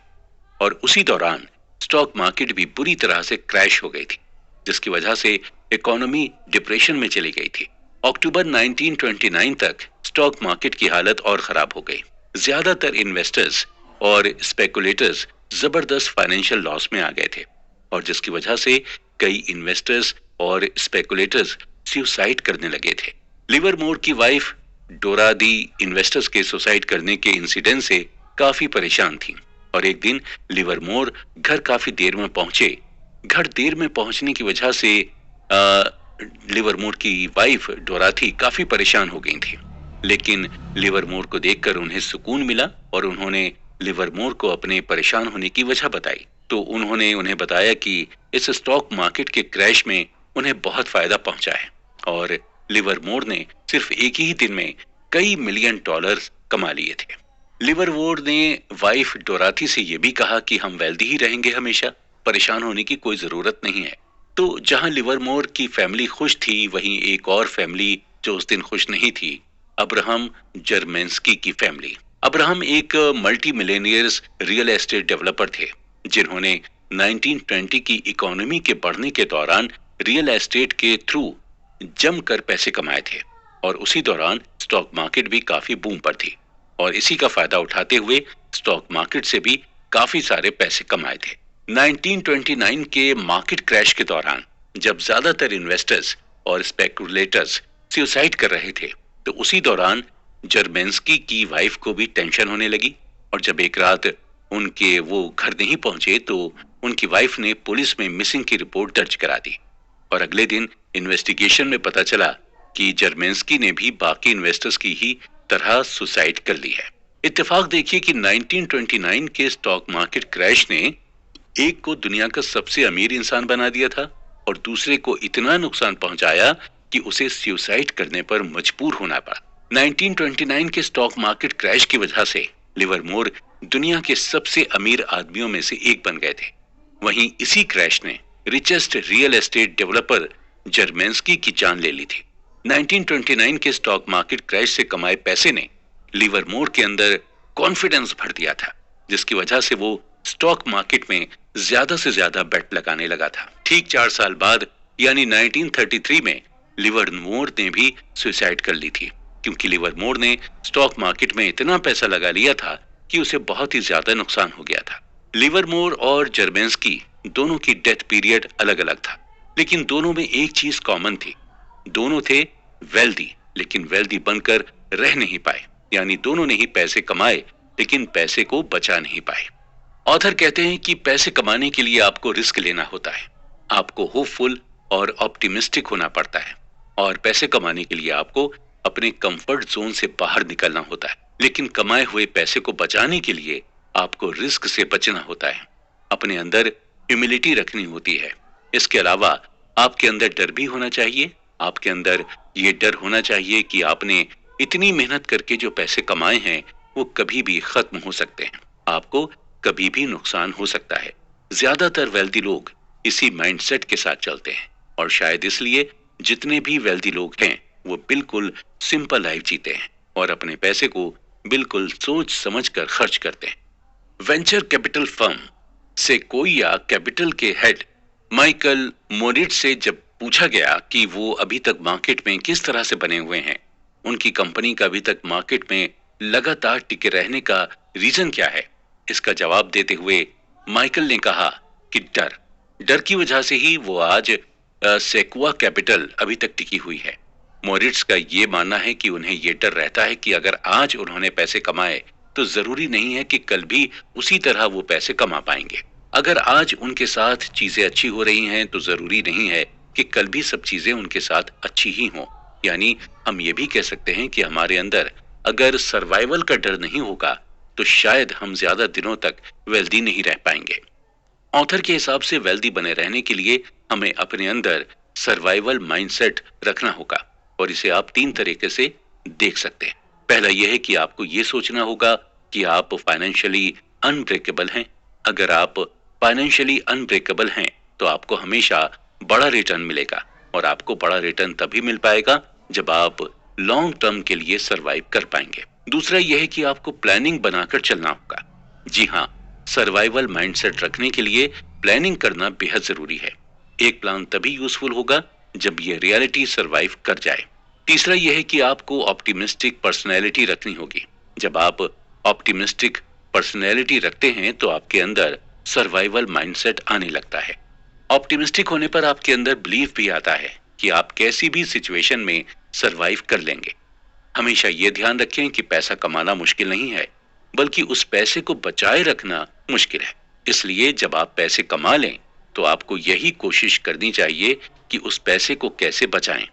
और उसी दौरान स्टॉक मार्केट भी बुरी तरह से क्रैश हो गई थी, जिसकी वजह से इकोनॉमी डिप्रेशन में चली गई थी। अक्टूबर 1929 तक स्टॉक मार्केट की हालत और खराब हो गई। ज्यादातर इन्वेस्टर्स और स्पेकुलेटर्स जबरदस्त फाइनेंशियल लॉस में आ गए थे, और जिसकी वजह से कई इन्वेस्टर्स और स्पेकुलेटर्स सुसाइड करने लगे थे। लिवरमोर की वाइफ डोरा दी इन्वेस्टर्स के सुसाइड करने के इंसिडेंट से काफी परेशान थी, और एक दिन लिवरमोर घर काफी देर में पहुंचे। घर देर में पहुंचने की वजह से लिवरमोर की वाइफ डोराथी काफी परेशान हो गई थी, लेकिन लिवरमोर को देखकर उन्हें सुकून मिला, और उन्होंने लिवरमोर को अपने परेशान होने की वजह बताई। तो उन्होंने उन्हें बताया कि इस स्टॉक मार्केट के क्रैश में उन्हें बहुत फायदा पहुंचा है, और लिवरमोर ने सिर्फ एक ही दिन में कई मिलियन डॉलर कमा लिए थे। लिवरमोर ने वाइफ डोराथी से यह भी कहा कि हम वेल्दी ही रहेंगे हमेशा, परेशान होने की कोई जरूरत नहीं है। तो जहां लिवरमोर की फैमिली खुश थी, वहीं एक और फैमिली जो उस दिन खुश नहीं थी, अब्राहम जर्मेंस्की की फैमिली। अब्राहम एक multi millionaires real estate developer थे, जिन्होंने 1920 की इकोनॉमी के बढ़ने के दौरान रियल एस्टेट के थ्रू जमकर पैसे कमाए थे, और उसी दौरान स्टॉक मार्केट भी काफी बूम पर थी, और इसी का फायदा उठाते हुए स्टॉक मार्केट से भी काफी सारे पैसे कमाए थे। 1929 के मार्केट क्रैश के दौरान जब ज्यादातर इन्वेस्टर्स और स्पेकुलेटर्स सुसाइड कर रहे थे, तो उसी दौरान जर्मेंस्की की वाइफ को भी टेंशन होने लगी, और जब एक रात उनके वो घर नहीं पहुंचे तो उनकी वाइफ ने पुलिस में मिसिंग की रिपोर्ट दर्ज करा दी, और अगले दिन इन्वेस्टिगेशन में पता चला कि जर्मेंस्की ने भी बाकी इन्वेस्टर्स की ही तरह सुसाइड कर ली है। इत्तेफाक देखिए कि 1929 के स्टॉक मार्केट क्रैश ने एक को दुनिया का सबसे अमीर इंसान बना दिया था, और दूसरे को इतना नुकसान पहुंचाया कि उसे सुसाइड करने पर मजबूर होना पड़ा। 1929 के स्टॉक मार्केट क्रैश की वजह से लिवरमोर दुनिया के सबसे अमीर आदमियों में से एक बन गए थे। वहीं इसी क्रैश ने रिचेस्ट रियल एस्टेट डेवलपर जर्मेंस्की की जान ले ली थी। 1929 के स्टॉक मार्केट क्रैश से कमाए पैसे ने लिवरमोर के अंदर कॉन्फिडेंस भर दिया था, जिसकी वजह से वो स्टॉक मार्केट में ज्यादा से ज्यादा बेट लगाने लगा था। ठीक 4 साल बाद यानी 1933 में लिवरमोर ने भी सुसाइड कर ली थी, क्योंकि लिवरमोर ने स्टॉक मार्केट में इतना पैसा लगा लिया था कि उसे बहुत ही ज्यादा नुकसान हो गया था। लिवरमोर और जर्मेंस्की दोनों की डेथ पीरियड अलग अलग था, लेकिन दोनों में एक चीज कॉमन थी। दोनों थे वेल्दी, लेकिन वेल्दी बनकर रह नहीं पाए, यानी दोनों ने ही पैसे कमाए लेकिन पैसे को बचा नहीं पाए। ऑथर कहते हैं कि पैसे कमाने के लिए आपको रिस्क लेना होता है, आपको होपफुल और ऑप्टिमिस्टिक होना पड़ता है, और पैसे कमाने के लिए आपको अपने कंफर्ट जोन से बाहर निकलना होता है। लेकिन कमाए हुए पैसे को बचाने के लिए आपको रिस्क से बचना होता है, अपने अंदर ह्यूमिलिटी रखनी होती है। इसके अलावा आपके अंदर डर भी होना चाहिए। आपके अंदर ये डर होना चाहिए कि आपने इतनी मेहनत करके जो पैसे कमाए हैं वो कभी भी खत्म हो सकते हैं, आपको कभी भी नुकसान हो सकता है। ज्यादातर वेल्दी लोग इसी माइंडसेट के साथ चलते हैं, और शायद इसलिए जितने भी वेल्दी लोग हैं वो बिल्कुल सिंपल लाइफ जीते हैं और अपने पैसे को बिल्कुल सोच समझ कर खर्च करते हैं। वेंचर कैपिटल फर्म सेक्वोइया कैपिटल के हेड माइकल मोरिट्ज से जब पूछा गया कि वो अभी तक मार्केट में किस तरह से बने हुए हैं, उनकी कंपनी का अभी तक मार्केट में लगातार टिके रहने का रीजन क्या है, इसका जवाब देते हुए माइकल ने कहा कि डर की वजह से ही वो आज सेक्वा कैपिटल अभी तक टिकी हुई है। मोरिट्स का ये मानना है कि उन्हें ये डर रहता है कि अगर आज उन्होंने पैसे कमाए तो जरूरी नहीं है कि कल भी उसी तरह वो पैसे कमा पाएंगे। अगर आज उनके साथ चीजें अच्छी हो रही हैं तो जरूरी नहीं है कि कल भी सब चीजें उनके साथ अच्छी ही हों। यानी हम ये भी कह सकते हैं कि हमारे अंदर अगर सर्वाइवल का डर नहीं होगा तो शायद हम ज्यादा दिनों तक वेल्दी नहीं रह पाएंगे। ऑथर के हिसाब से वेल्दी बने रहने के लिए हमें अपने अंदर सर्वाइवल माइंडसेट रखना होगा, और इसे आप 3 तरीके से देख सकते हैं। पहला यह है कि आपको यह सोचना होगा कि आप फाइनेंशियली अनब्रेकेबल हैं। अगर आप फाइनेंशियली अनब्रेकेबल हैं तो आपको हमेशा बड़ा रिटर्न मिलेगा, और आपको बड़ा रिटर्न तभी मिल पाएगा जब आप लॉन्ग टर्म के लिए सरवाइव कर पाएंगे। दूसरा यह है कि आपको प्लानिंग बनाकर चलना होगा। जी हाँ, सर्वाइवल माइंडसेट रखने के लिए प्लानिंग करना बेहद जरूरी है। एक प्लान तभी यूजफुल होगा जब यह रियलिटी सरवाइव कर जाए। तीसरा यह है कि आपको ऑप्टिमिस्टिक पर्सनैलिटी रखनी होगी। जब आप ऑप्टिमिस्टिक पर्सनैलिटी रखते हैं तो आपके अंदर सर्वाइवल माइंडसेट आने लगता है। ऑप्टिमिस्टिक होने पर आपके अंदर बिलीफ भी आता है कि आप कैसी भी सिचुएशन में सरवाइव कर लेंगे। हमेशा ये ध्यान रखें कि पैसा कमाना मुश्किल नहीं है, बल्कि उस पैसे को बचाए रखना मुश्किल है। इसलिए जब आप पैसे कमा लें तो आपको यही कोशिश करनी चाहिए कि उस पैसे को कैसे बचाएं,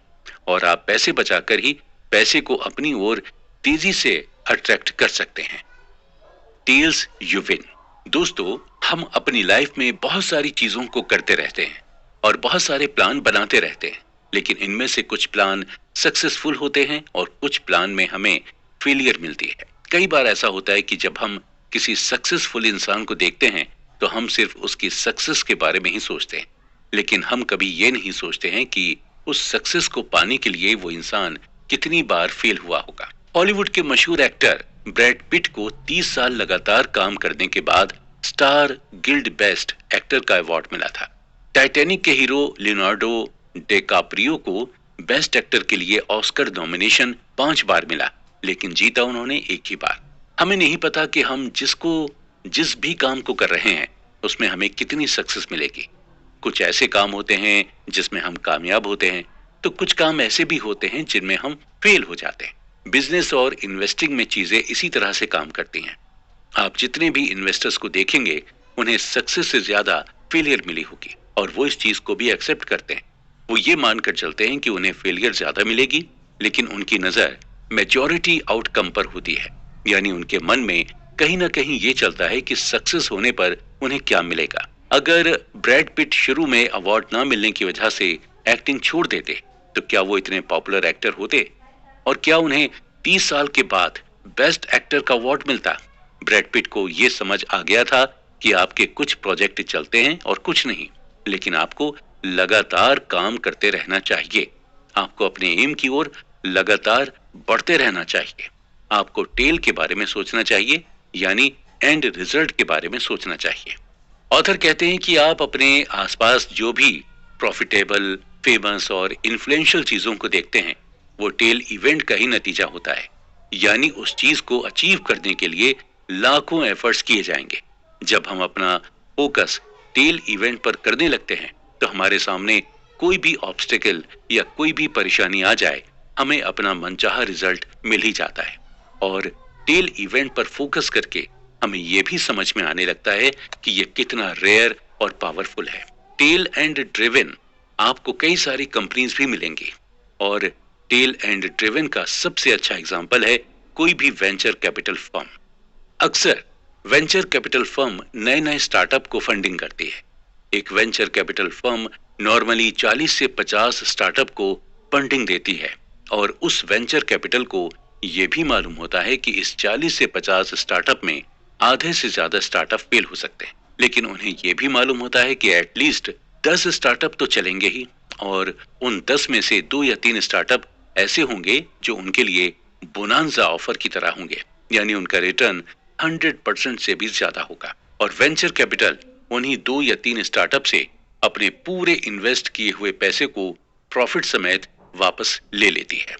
और आप पैसे बचाकर ही पैसे को अपनी ओर तेजी से अट्रैक्ट कर सकते हैं। Tells you win. दोस्तों, हम अपनी लाइफ में बहुत सारी चीजों को करते रहते हैं और बहुत सारे प्लान बनाते रहते हैं, लेकिन इनमें से कुछ प्लान सक्सेसफुल होते हैं और कुछ प्लान में हमें फेलियर मिलती है। कई बार ऐसा होता है कि जब हम किसी सक्सेसफुल इंसान को देखते हैं तो हम सिर्फ उसकी सक्सेस के बारे में ही सोचते हैं, लेकिन हम कभी ये नहीं सोचते हैं कि उस सक्सेस को पाने के लिए वो इंसान कितनी बार फेल हुआ होगा। हॉलीवुड के मशहूर एक्टर ब्रैड पिट को 30 साल लगातार काम करने के बाद स्टार गिल्ड बेस्ट एक्टर का अवार्ड मिला था। टाइटैनिक के हीरो लियोनार्डो डिकैप्रियो को बेस्ट एक्टर के लिए ऑस्कर नॉमिनेशन 5 बार मिला, लेकिन जीता उन्होंने एक ही बार। हमें नहीं पता कि हम जिस भी काम को कर रहे हैं उसमें हमें कितनी सक्सेस मिलेगी। कुछ ऐसे काम होते हैं जिसमें हम कामयाब होते हैं, तो कुछ काम ऐसे भी होते हैं जिनमें हम फेल हो जाते हैं। बिजनेस और इन्वेस्टिंग में चीजें इसी तरह से काम करती हैं। आप जितने भी इन्वेस्टर्स को देखेंगे उन्हें सक्सेस से ज्यादा फेलियर मिली होगी, और वो इस चीज को भी एक्सेप्ट करते हैं। वो ये मानकर चलते हैं कि उन्हें फेलियर ज्यादा मिलेगी, लेकिन उनकी नजर मेजॉरिटी आउटकम पर होती है। यानी उनके मन में कहीं ना कहीं ये चलता है कि सक्सेस होने पर उन्हें क्या मिलेगा। अगर ब्रैड पिट शुरू में अवार्ड ना मिलने की वजह से एक्टिंग छोड़ देते तो क्या वो इतने पॉपुलर एक्टर होते, और क्या उन्हें 30 साल के बाद बेस्ट एक्टर का अवार्ड मिलता। ब्रैड पिट को यह समझ आ गया था कि आपके कुछ प्रोजेक्ट चलते हैं और कुछ नहीं, लेकिन आपको लगातार काम करते रहना चाहिए। आपको अपने एम की ओर लगातार बढ़ते रहना चाहिए। आपको टेल के बारे में सोचना चाहिए, यानी एंड रिजल्ट के बारे में सोचना चाहिए। ऑथर कहते हैं कि आप अपने आसपास जो भी प्रॉफिटेबल, फेमस और इन्फ्लुएंशियल चीजों को देखते हैं, वो टेल इवेंट का ही नतीजा होता है। यानी उस चीज को अचीव करने के लिए लाखों एफर्ट्स किए जाएंगे। जब हम अपना फोकस टेल इवेंट पर करने लगते हैं, तो हमारे सामने कोई भी ऑब्स्टेकल या कोई भी परेशानी आ जाए, हमें अपना मनचाहा रिजल्ट मिल ही जाता है। और टेल इवेंट पर फोकस करके हमें यह भी समझ में आने लगता है कि यह कितना रेयर और पावरफुल है। टेल एंड ड्रिवन आपको कई सारी कंपनीज भी मिलेंगी, और टेल एंड ड्रिवन का सबसे अच्छा एग्जांपल है कोई भी वेंचर कैपिटल फर्म। अक्सर वेंचर कैपिटल फर्म नए नए स्टार्टअप को फंडिंग करती है। एक वेंचर कैपिटल फर्म नॉर्मली 40 से 50 स्टार्टअप को फंडिंग देती है, और उस वेंचर कैपिटल को यह भी मालूम होता है कि इस 40 से 50 स्टार्टअप में आधे से ज्यादा स्टार्टअप फेल हो सकते हैं, लेकिन उन्हें यह भी मालूम होता है कि एटलीस्ट 10 स्टार्टअप तो चलेंगे ही, और उन 10 में से 2 या 3 स्टार्टअप ऐसे होंगे जो उनके लिए बोनांजा ऑफर की तरह होंगे, यानी उनका रिटर्न 100% से भी ज्यादा होगा। और वेंचर कैपिटल उन्हीं 2 या 3 स्टार्टअप से अपने पूरे इन्वेस्ट किए हुए पैसे को प्रॉफिट समेत वापस ले लेती है।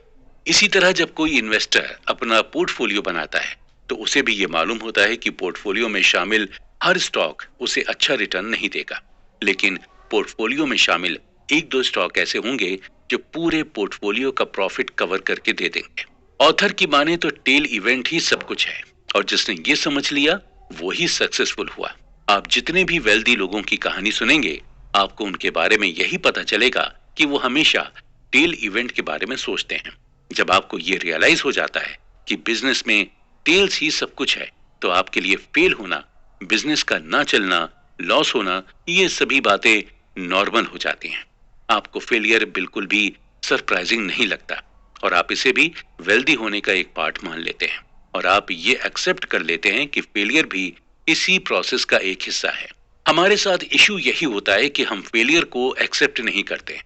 इसी तरह जब कोई इन्वेस्टर अपना पोर्टफोलियो बनाता है, तो उसे भी यह मालूम होता है कि पोर्टफोलियो में शामिल हर स्टॉक उसे अच्छा रिटर्न नहीं देगा, लेकिन पोर्टफोलियो में शामिल 1-2 स्टॉक ऐसे होंगे जो पूरे पोर्टफोलियो का प्रॉफिट कवर करके दे देंगे। ऑथर की माने तो टेल इवेंट ही सब कुछ है, और जिसने ये समझ लिया वो ही सक्सेसफुल हुआ। आप जितने भी वेल्दी लोगों की कहानी सुनेंगे, आपको उनके बारे में यही पता चलेगा कि वो हमेशा टेल इवेंट के बारे में सोचते हैं। जब आपको ये रियलाइज हो जाता है कि बिजनेस में टेल्स ही सब कुछ है, तो आपके लिए फेल होना, बिजनेस का ना चलना, लॉस होना, ये सभी बातें नॉर्मल हो जाती हैं। आपको फेलियर बिल्कुल भी सरप्राइजिंग नहीं लगता, और आप इसे भी वेल्दी होने का एक पार्ट मान लेते हैं, और आप ये एक्सेप्ट कर लेते हैं कि फेलियर भी इसी प्रोसेस का एक हिस्सा है। हमारे साथ इशू यही होता है कि हम फेलियर को एक्सेप्ट नहीं करते।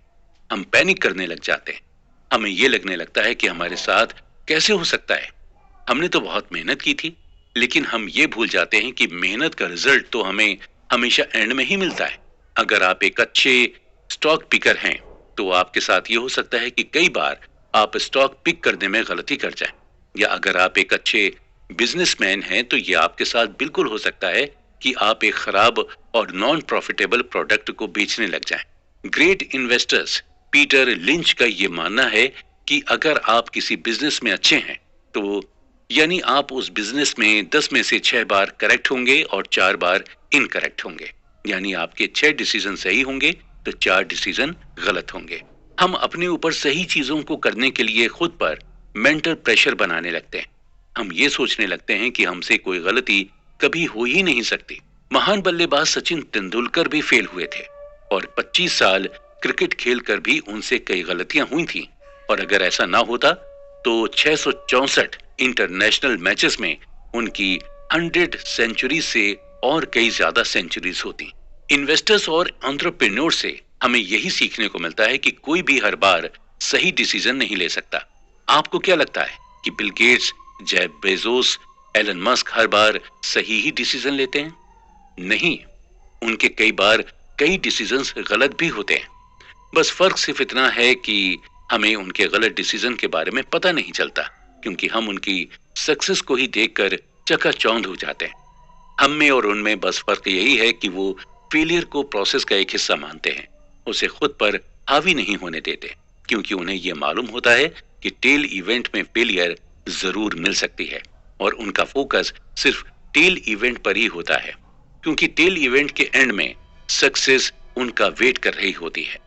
हम पैनिक करने लग जाते हैं। हमें यह लगने लगता है कि हमारे साथ कैसे हो सकता है, हमने तो बहुत मेहनत की थी। लेकिन हम ये भूल जाते हैं कि मेहनत का रिजल्ट तो हमें हमेशा एंड में ही मिलता है। अगर आप एक अच्छे स्टॉक पिकर हैं, तो आपके साथ ये हो सकता है कि कई बार आप स्टॉक पिक करने में गलती कर जाएं, या अगर आप एक अच्छे बिजनेसमैन हैं, तो ये आपके साथ बिल्कुल हो सकता है कि आप एक खराब और नॉन प्रॉफिटेबल प्रोडक्ट को बेचने लग जाएं। ग्रेट इन्वेस्टर्स पीटर लिंच का ये मानना है कि अगर आप किसी बिजनेस में अच्छे हैं, तो यानी आप उस बिजनेस में 10 में से 6 बार करेक्ट होंगे और 4 बार इनकरेक्ट होंगे। यानी आपके 6 डिसीजन सही होंगे तो 4 डिसीजन गलत होंगे। हम अपने ऊपर सही चीजों को करने के लिए खुद पर मेंटल प्रेशर बनाने लगते हैं। हम ये सोचने लगते हैं कि हमसे कोई गलती कभी हो ही नहीं सकती। महान बल्लेबाज सचिन तेंदुलकर भी फेल हुए थे, और 25 साल क्रिकेट खेलकर भी उनसे कई गलतियां हुई थी, और अगर ऐसा ना होता तो 664 इंटरनेशनल मैचेस में उनकी 100 सेंचुरी से और कई ज्यादा सेंचुरीज होती। इन्वेस्टर्स और एंटरप्रेन्योर से हमें यही सीखने को मिलता है कि कोई भी हर बार सही डिसीजन नहीं ले सकता। आपको क्या लगता है कि Bill Gates, Jeff Bezos, Elon Musk हर बार सही ही डिसीजन लेते हैं? नहीं, उनके कई बार कई डिसीजंस गलत भी होते हैं। बस फर्क सिर्फ इतना है कि हमें उनके गलत डिसीजन के बारे में पता नहीं चलता, क्योंकि हम उनकी सक्सेस को ही देखकर चकाचौंध हो जाते हैं। हम में और उनमें बस फर्क यही है कि वो फेलियर को प्रोसेस का एक हिस्सा मानते हैं, उसे खुद पर हावी नहीं होने देते, क्योंकि उन्हें यह मालूम होता है कि टेल इवेंट में फेलियर जरूर मिल सकती है, और उनका फोकस सिर्फ टेल इवेंट पर ही होता है, क्योंकि टेल इवेंट के एंड में सक्सेस उनका वेट कर रही होती है।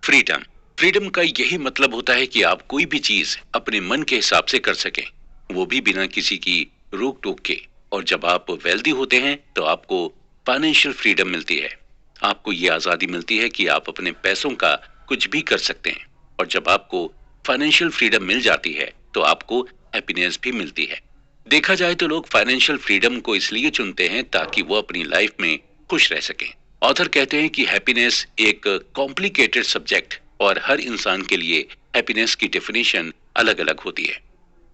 फ्रीडम का यही मतलब होता है कि आप कोई भी चीज अपने मन के हिसाब से कर सकें, वो भी बिना किसी की रोक टोक के। और जब आप वेल्दी होते हैं तो आपको फाइनेंशियल फ्रीडम मिलती है। आपको ये आजादी मिलती है कि आप अपने पैसों का कुछ भी कर सकते हैं। और जब आपको फाइनेंशियल फ्रीडम मिल जाती है तो आपको हैप्पीनेस भी मिलती है। देखा जाए तो लोग फाइनेंशियल फ्रीडम को इसलिए चुनते हैं ताकि वो अपनी लाइफ में खुश रह सकें। ऑथर कहते हैं कि हैप्पीनेस एक कॉम्प्लिकेटेड सब्जेक्ट और हर इंसान के लिए हैप्पीनेस की डेफिनेशन अलग अलग होती है।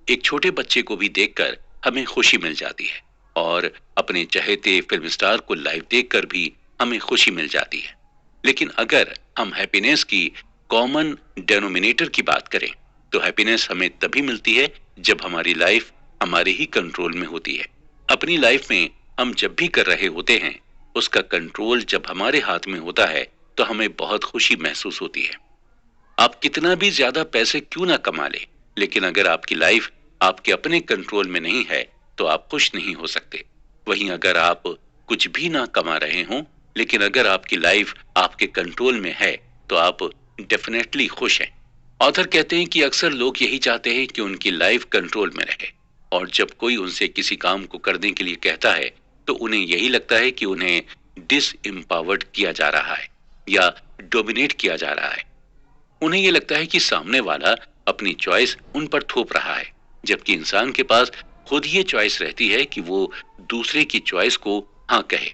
एक छोटे बच्चे को भी देखकर हमें खुशी मिल जाती है और अपने चहेते फिल्म स्टार को लाइव देखकर भी हमें खुशी मिल जाती है। लेकिन अगर हम हैप्पीनेस की कॉमन डेनोमिनेटर की बात करें तो हैप्पीनेस हमें तभी मिलती है जब हमारी लाइफ हमारे ही कंट्रोल में होती है। अपनी लाइफ में हम जब भी कर रहे होते हैं उसका कंट्रोल जब हमारे हाथ में होता है तो हमें बहुत खुशी महसूस होती है। आप कितना भी ज्यादा पैसे क्यों ना कमा ले, लेकिन अगर आपकी लाइफ आपके अपने कंट्रोल में नहीं है तो आप खुश नहीं हो सकते। वहीं अगर आप कुछ भी ना कमा रहे हो लेकिन अगर आपकी लाइफ आपके कंट्रोल में है तो आप डेफिनेटली खुश हैं। ऑथर कहते हैं कि अक्सर लोग यही चाहते हैं कि उनकी लाइफ कंट्रोल में रहे और जब कोई उनसे किसी काम को करने के लिए कहता है तो उन्हें यही लगता है कि उन्हें डिसएम्पावर्ड किया जा रहा है या डोमिनेट किया जा रहा है। उन्हें यह लगता है कि सामने वाला अपनी चॉइस उन पर थोप रहा है, जबकि इंसान के पास खुद ये चॉइस रहती है कि वो दूसरे की चॉइस को हाँ कहे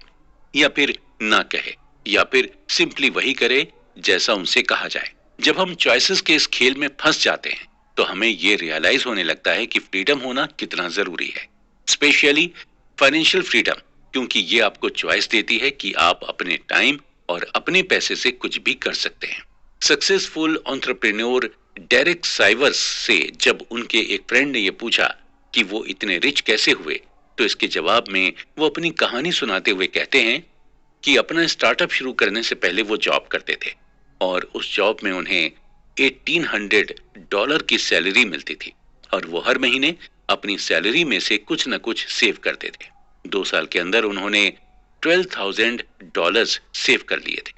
या फिर ना कहे या फिर सिंपली वही करे जैसा उनसे कहा जाए। जब हम चॉइसेस के इस खेल में फंस जाते हैं तो हमें ये रियलाइज होने लगता है कि फ्रीडम होना कितना जरूरी है, स्पेशली फाइनेंशियल फ्रीडम, क्योंकि ये आपको चॉइस देती है कि आप अपने टाइम और अपने पैसे से कुछ भी कर सकते हैं। सक्सेसफुल एंटरप्रेन्योर डेरेक साइवर्स से जब उनके एक फ्रेंड ने यह पूछा कि वो इतने रिच कैसे हुए तो इसके जवाब में वो अपनी कहानी सुनाते हुए कहते हैं कि अपना स्टार्टअप शुरू करने से पहले वो जॉब करते थे और उस जॉब में उन्हें $1800 की सैलरी मिलती थी और वो हर महीने अपनी सैलरी में से कुछ न कुछ सेव करते थे। 2 साल के अंदर उन्होंने $12,000 सेव कर लिए थे।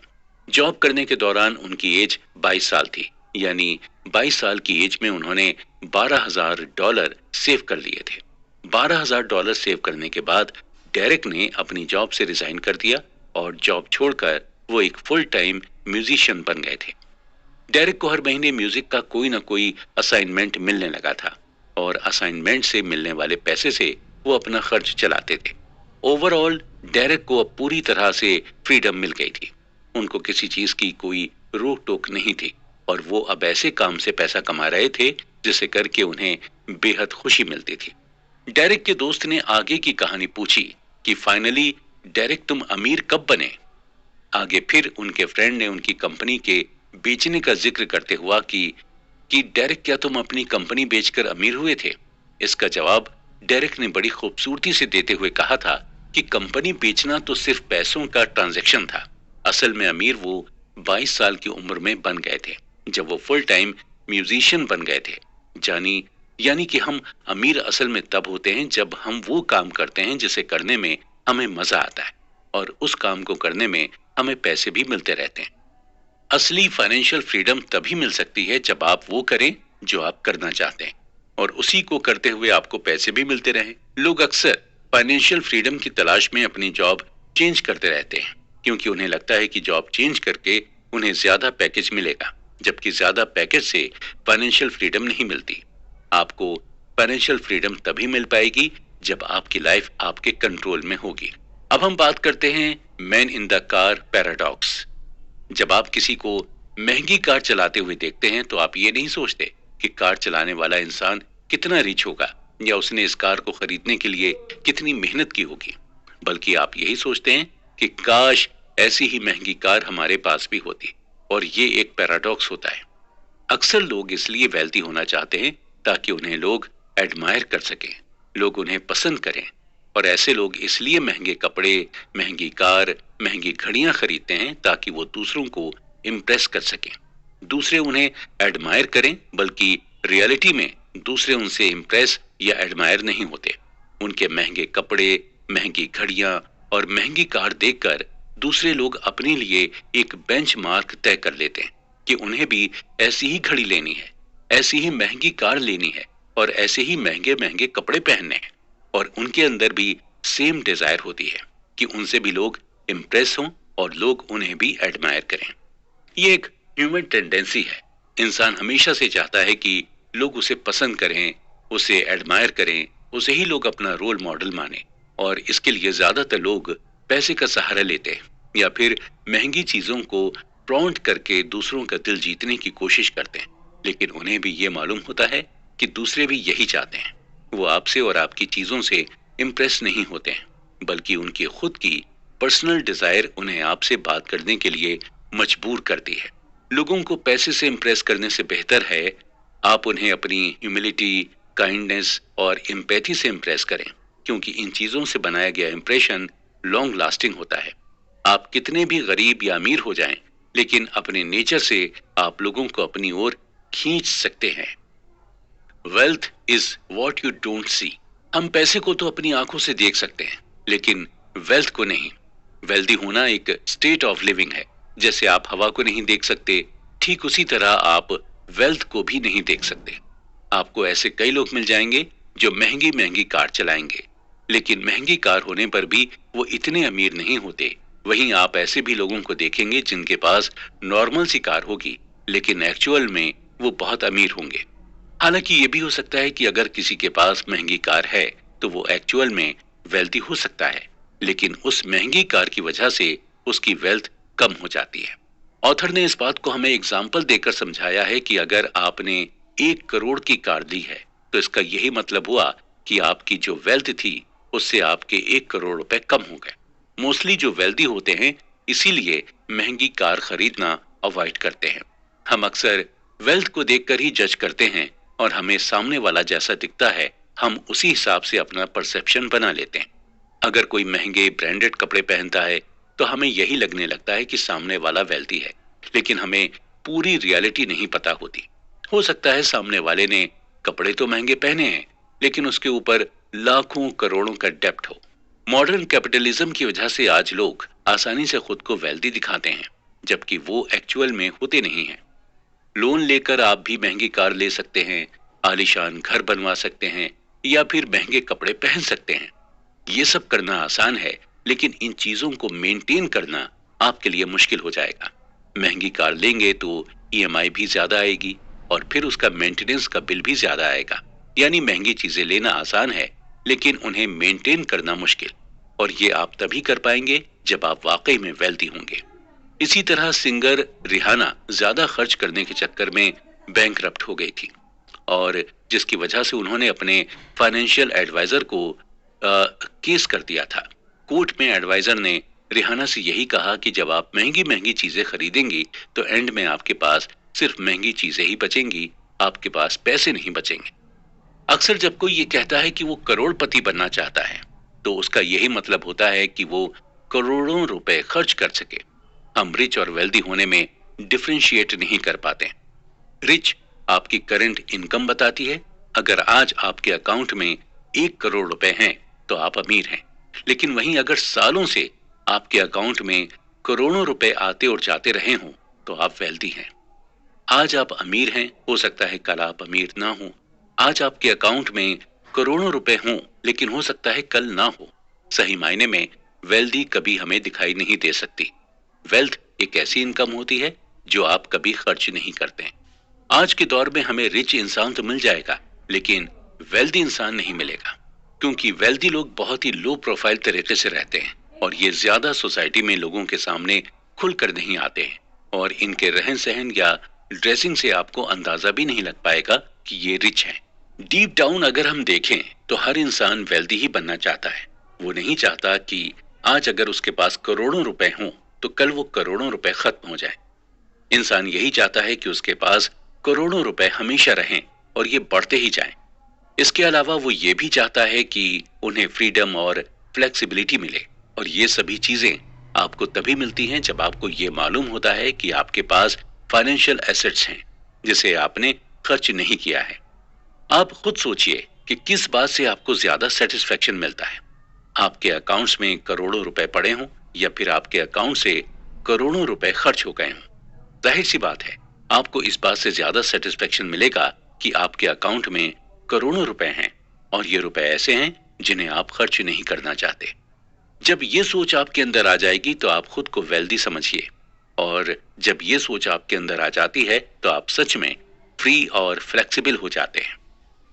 जॉब करने के दौरान उनकी एज 22 साल थी, यानी 22 साल की एज में उन्होंने $12,000 सेव कर लिए थे। $12,000 सेव करने के बाद डेरेक ने अपनी जॉब से रिजाइन कर दिया और जॉब छोड़कर वो एक फुल टाइम म्यूजिशियन बन गए थे। डेरेक को हर महीने म्यूजिक का कोई ना कोई असाइनमेंट मिलने लगा था और असाइनमेंट से मिलने वाले पैसे से वो अपना खर्च चलाते थे। ओवरऑल डेरेक को अब पूरी तरह से फ्रीडम मिल गई थी। उनको किसी चीज की कोई रोक टोक नहीं थी और वो अब ऐसे काम से पैसा कमा रहे थे जिसे करके उन्हें बेहद खुशी मिलती थी। डेरेक के दोस्त ने आगे की कहानी पूछी कि फाइनली डेरेक तुम अमीर कब बने। आगे फिर उनके फ्रेंड ने उनकी कंपनी के बेचने का जिक्र करते हुआ कि डेरेक क्या तुम अपनी कंपनी बेचकर अमीर हुए थे। इसका जवाब डेरेक ने बड़ी खूबसूरती से देते हुए कहा था कि कंपनी बेचना तो सिर्फ पैसों का ट्रांजैक्शन था, असल में अमीर वो 22 साल की उम्र में बन गए थे जब वो फुल टाइम म्यूजिशियन बन गए थे। यानी कि हम अमीर असल में तब होते हैं जब हम वो काम करते हैं जिसे करने में हमें मजा आता है और उस काम को करने में हमें पैसे भी मिलते रहते हैं। असली फाइनेंशियल फ्रीडम तभी मिल सकती है जब आप वो करें जो आप करना चाहते हैं और उसी को करते हुए आपको पैसे भी मिलते रहें। लोग अक्सर फाइनेंशियल फ्रीडम की तलाश में अपनी जॉब चेंज करते रहते हैं क्योंकि उन्हें लगता है कि जॉब चेंज करके उन्हें ज्यादा पैकेज मिलेगा, जबकि ज्यादा पैकेज से फाइनेंशियल फ्रीडम नहीं मिलती। आपको फाइनेंशियल फ्रीडम तभी मिल पाएगी जब आपकी लाइफ आपके कंट्रोल में होगी। अब हम बात करते हैं man in the car paradox. जब आप किसी को महंगी कार चलाते हुए देखते हैं तो आप ये नहीं सोचते कि कार चलाने वाला इंसान कितना रिच होगा या उसने इस कार को खरीदने के लिए कितनी मेहनत की होगी, बल्कि आप यही सोचते हैं कि काश ऐसी ही महंगी कार हमारे पास भी होती। और ये एक पैराडॉक्स होता है। अक्सर लोग इसलिए वेल्दी होना चाहते हैं ताकि उन्हें लोग एडमायर कर सकें, लोग उन्हें पसंद करें, और ऐसे लोग इसलिए महंगे कपड़े, महंगी कार, महंगी घड़ियां खरीदते हैं ताकि वो दूसरों को इम्प्रेस कर सकें, दूसरे उन्हें एडमायर करें, बल्कि रियलिटी में दूसरे उनसे इम्प्रेस या एडमायर नहीं होते। उनके महंगे कपड़े, महंगी घड़ियां और महंगी कार देखकर दूसरे लोग अपने लिए एक बेंचमार्क तय कर लेते हैं कि उन्हें भी ऐसी ही घड़ी लेनी है, ऐसी ही महंगी कार लेनी है और ऐसे ही महंगे महंगे कपड़े पहनने हैं, और उनके अंदर भी सेम डिजायर होती है कि उनसे भी लोग इम्प्रेस हों और लोग उन्हें भी एडमायर करें। ये एक ह्यूमन टेंडेंसी है। इंसान हमेशा से चाहता है कि लोग उसे पसंद करें, उसे एडमायर करें, उसे ही लोग अपना रोल मॉडल माने। और इसके लिए ज्यादातर लोग पैसे का सहारा लेते हैं या फिर महंगी चीजों को प्रॉन्ट करके दूसरों का दिल जीतने की कोशिश करते हैं। लेकिन उन्हें भी ये मालूम होता है कि दूसरे भी यही चाहते हैं। वो आपसे और आपकी चीजों से इम्प्रेस नहीं होते हैं, बल्कि उनकी खुद की पर्सनल डिजायर उन्हें आपसे बात करने के लिए मजबूर करती है। लोगों को पैसे से इम्प्रेस करने से बेहतर है आप उन्हें अपनी ह्यूमिलिटी, काइंडनेस और एम्पैथी से इम्प्रेस करें, क्योंकि इन चीजों से बनाया गया इंप्रेशन लॉन्ग लास्टिंग होता है। आप कितने भी गरीब या अमीर हो जाएं, लेकिन अपने नेचर से आप लोगों को अपनी ओर खींच सकते हैं। Wealth is what you don't see. हम पैसे को तो अपनी आंखों से देख सकते हैं, लेकिन वेल्थ को नहीं। वेल्दी होना एक स्टेट ऑफ लिविंग है। जैसे आप हवा को नहीं देख सकते, ठीक उसी तरह आप वेल्थ को भी नहीं देख सकते। आपको ऐसे कई लोग मिल जाएंगे जो महंगी महंगी कार चलाएंगे, लेकिन महंगी कार होने पर भी वो इतने अमीर नहीं होते। वहीं आप ऐसे भी लोगों को देखेंगे जिनके पास नॉर्मल सी कार होगी, लेकिन एक्चुअल में वो बहुत अमीर होंगे। हालांकि ये भी हो सकता है कि अगर किसी के पास महंगी कार है तो वो एक्चुअल में वेल्दी हो सकता है, लेकिन उस महंगी कार की वजह से उसकी वेल्थ कम हो जाती है। ऑथर ने इस बात को हमें एग्जाम्पल देकर समझाया है कि अगर आपने 1 करोड़ की कार ली है तो इसका यही मतलब हुआ कि आपकी जो वेल्थ थी उससे आपके 1 करोड़ रुपए कम हो गए। मोस्टली जो वेल्दी होते हैं इसीलिए महंगी कार खरीदना अवॉइड करते हैं। हम अक्सर वेल्थ को देखकर ही जज करते हैं और हमें सामने वाला जैसा दिखता है हम उसी हिसाब से अपना परसेप्शन बना लेते हैं। अगर कोई महंगे ब्रांडेड कपड़े पहनता है तो हमें यही लगने लगता है कि सामने वाला वेल्दी है, लेकिन हमें पूरी रियलिटी नहीं पता होती। हो सकता है सामने वाले ने कपड़े तो महंगे पहने हैं, लेकिन उसके ऊपर लाखों करोड़ों का डेब्ट हो। मॉडर्न कैपिटलिज्म की वजह से आज लोग आसानी से खुद को वेल्दी दिखाते हैं, जबकि वो एक्चुअल में होते नहीं हैं। लोन लेकर आप भी महंगी कार ले सकते हैं, आलीशान घर बनवा सकते हैं या फिर महंगे कपड़े पहन सकते हैं। ये सब करना आसान है, लेकिन इन चीजों को मेंटेन करना आपके लिए मुश्किल हो जाएगा। महंगी कार लेंगे तो ईएमआई भी ज्यादा आएगी और फिर उसका मेंटेनेंस का बिल भी ज्यादा आएगा। यानी महंगी चीजें लेना आसान है, लेकिन उन्हें मेंटेन करना मुश्किल। और ये आप तभी कर पाएंगे जब आप वाकई में वेल्दी होंगे। इसी तरह सिंगर रिहाना ज्यादा खर्च करने के चक्कर में बैंकरप्ट हो गई थी, और जिसकी वजह से उन्होंने अपने फाइनेंशियल एडवाइजर को केस कर दिया था। कोर्ट में एडवाइजर ने रिहाना से यही कहा कि जब आप महंगी महंगी चीजें खरीदेंगी तो एंड में आपके पास सिर्फ महंगी चीजें ही बचेंगी, आपके पास पैसे नहीं बचेंगे। अक्सर जब कोई ये कहता है कि वो करोड़पति बनना चाहता है तो उसका यही मतलब होता है कि वो करोड़ों रुपए खर्च कर सके। हम रिच और वेल्दी होने में डिफरेंशिएट नहीं कर पाते। रिच आपकी करंट इनकम बताती है। अगर आज आपके अकाउंट में 1 करोड़ रुपए हैं तो आप अमीर हैं, लेकिन वहीं अगर सालों से आपके अकाउंट में करोड़ों रुपए आते और जाते रहे हों तो आप वेल्दी हैं। आज आप अमीर हैं, हो सकता है कल आप अमीर ना हो। आज आपके अकाउंट में करोड़ों रुपए हों, लेकिन हो सकता है कल ना हो। सही मायने में वेल्दी कभी हमें दिखाई नहीं दे सकती। वेल्थ एक ऐसी इनकम होती है जो आप कभी खर्च नहीं करते। आज के दौर में हमें रिच इंसान तो मिल जाएगा, लेकिन वेल्दी इंसान नहीं मिलेगा, क्योंकि वेल्दी लोग बहुत ही लो प्रोफाइल तरीके से रहते हैं और ये ज्यादा सोसाइटी में लोगों के सामने खुलकर नहीं आते हैं, और इनके रहन सहन या ड्रेसिंग से आपको अंदाजा भी नहीं लग पाएगा कि ये रिच हैं। डीप डाउन अगर हम देखें तो हर इंसान वेल्दी ही बनना चाहता है। वो नहीं चाहता कि आज अगर उसके पास करोड़ों रुपए हों तो कल वो करोड़ों रुपए खत्म हो जाए। इंसान यही चाहता है कि उसके पास करोड़ों रुपए हमेशा रहें और ये बढ़ते ही जाएं। इसके अलावा वो ये भी चाहता है कि उन्हें फ्रीडम और फ्लेक्सिबिलिटी मिले, और ये सभी चीजें आपको तभी मिलती हैं जब आपको ये मालूम होता है कि आपके पास फाइनेंशियल एसेट्स हैं जिसे आपने खर्च नहीं किया है। आप खुद सोचिए कि किस बात से आपको ज्यादा सेटिस्फेक्शन मिलता है, आपके अकाउंट्स में करोड़ों रुपए पड़े हों या फिर आपके अकाउंट से करोड़ों रुपए खर्च हो गए हों। जाहिर सी बात है आपको इस बात से ज्यादा सेटिस्फेक्शन मिलेगा कि आपके अकाउंट में करोड़ों रुपए हैं और ये रुपए ऐसे हैं जिन्हें आप खर्च नहीं करना चाहते। जब ये सोच आपके अंदर आ जाएगी तो आप खुद को वेल्दी समझिए, और जब ये सोच आपके अंदर आ जाती है तो आप सच में फ्री और फ्लेक्सिबल हो जाते हैं।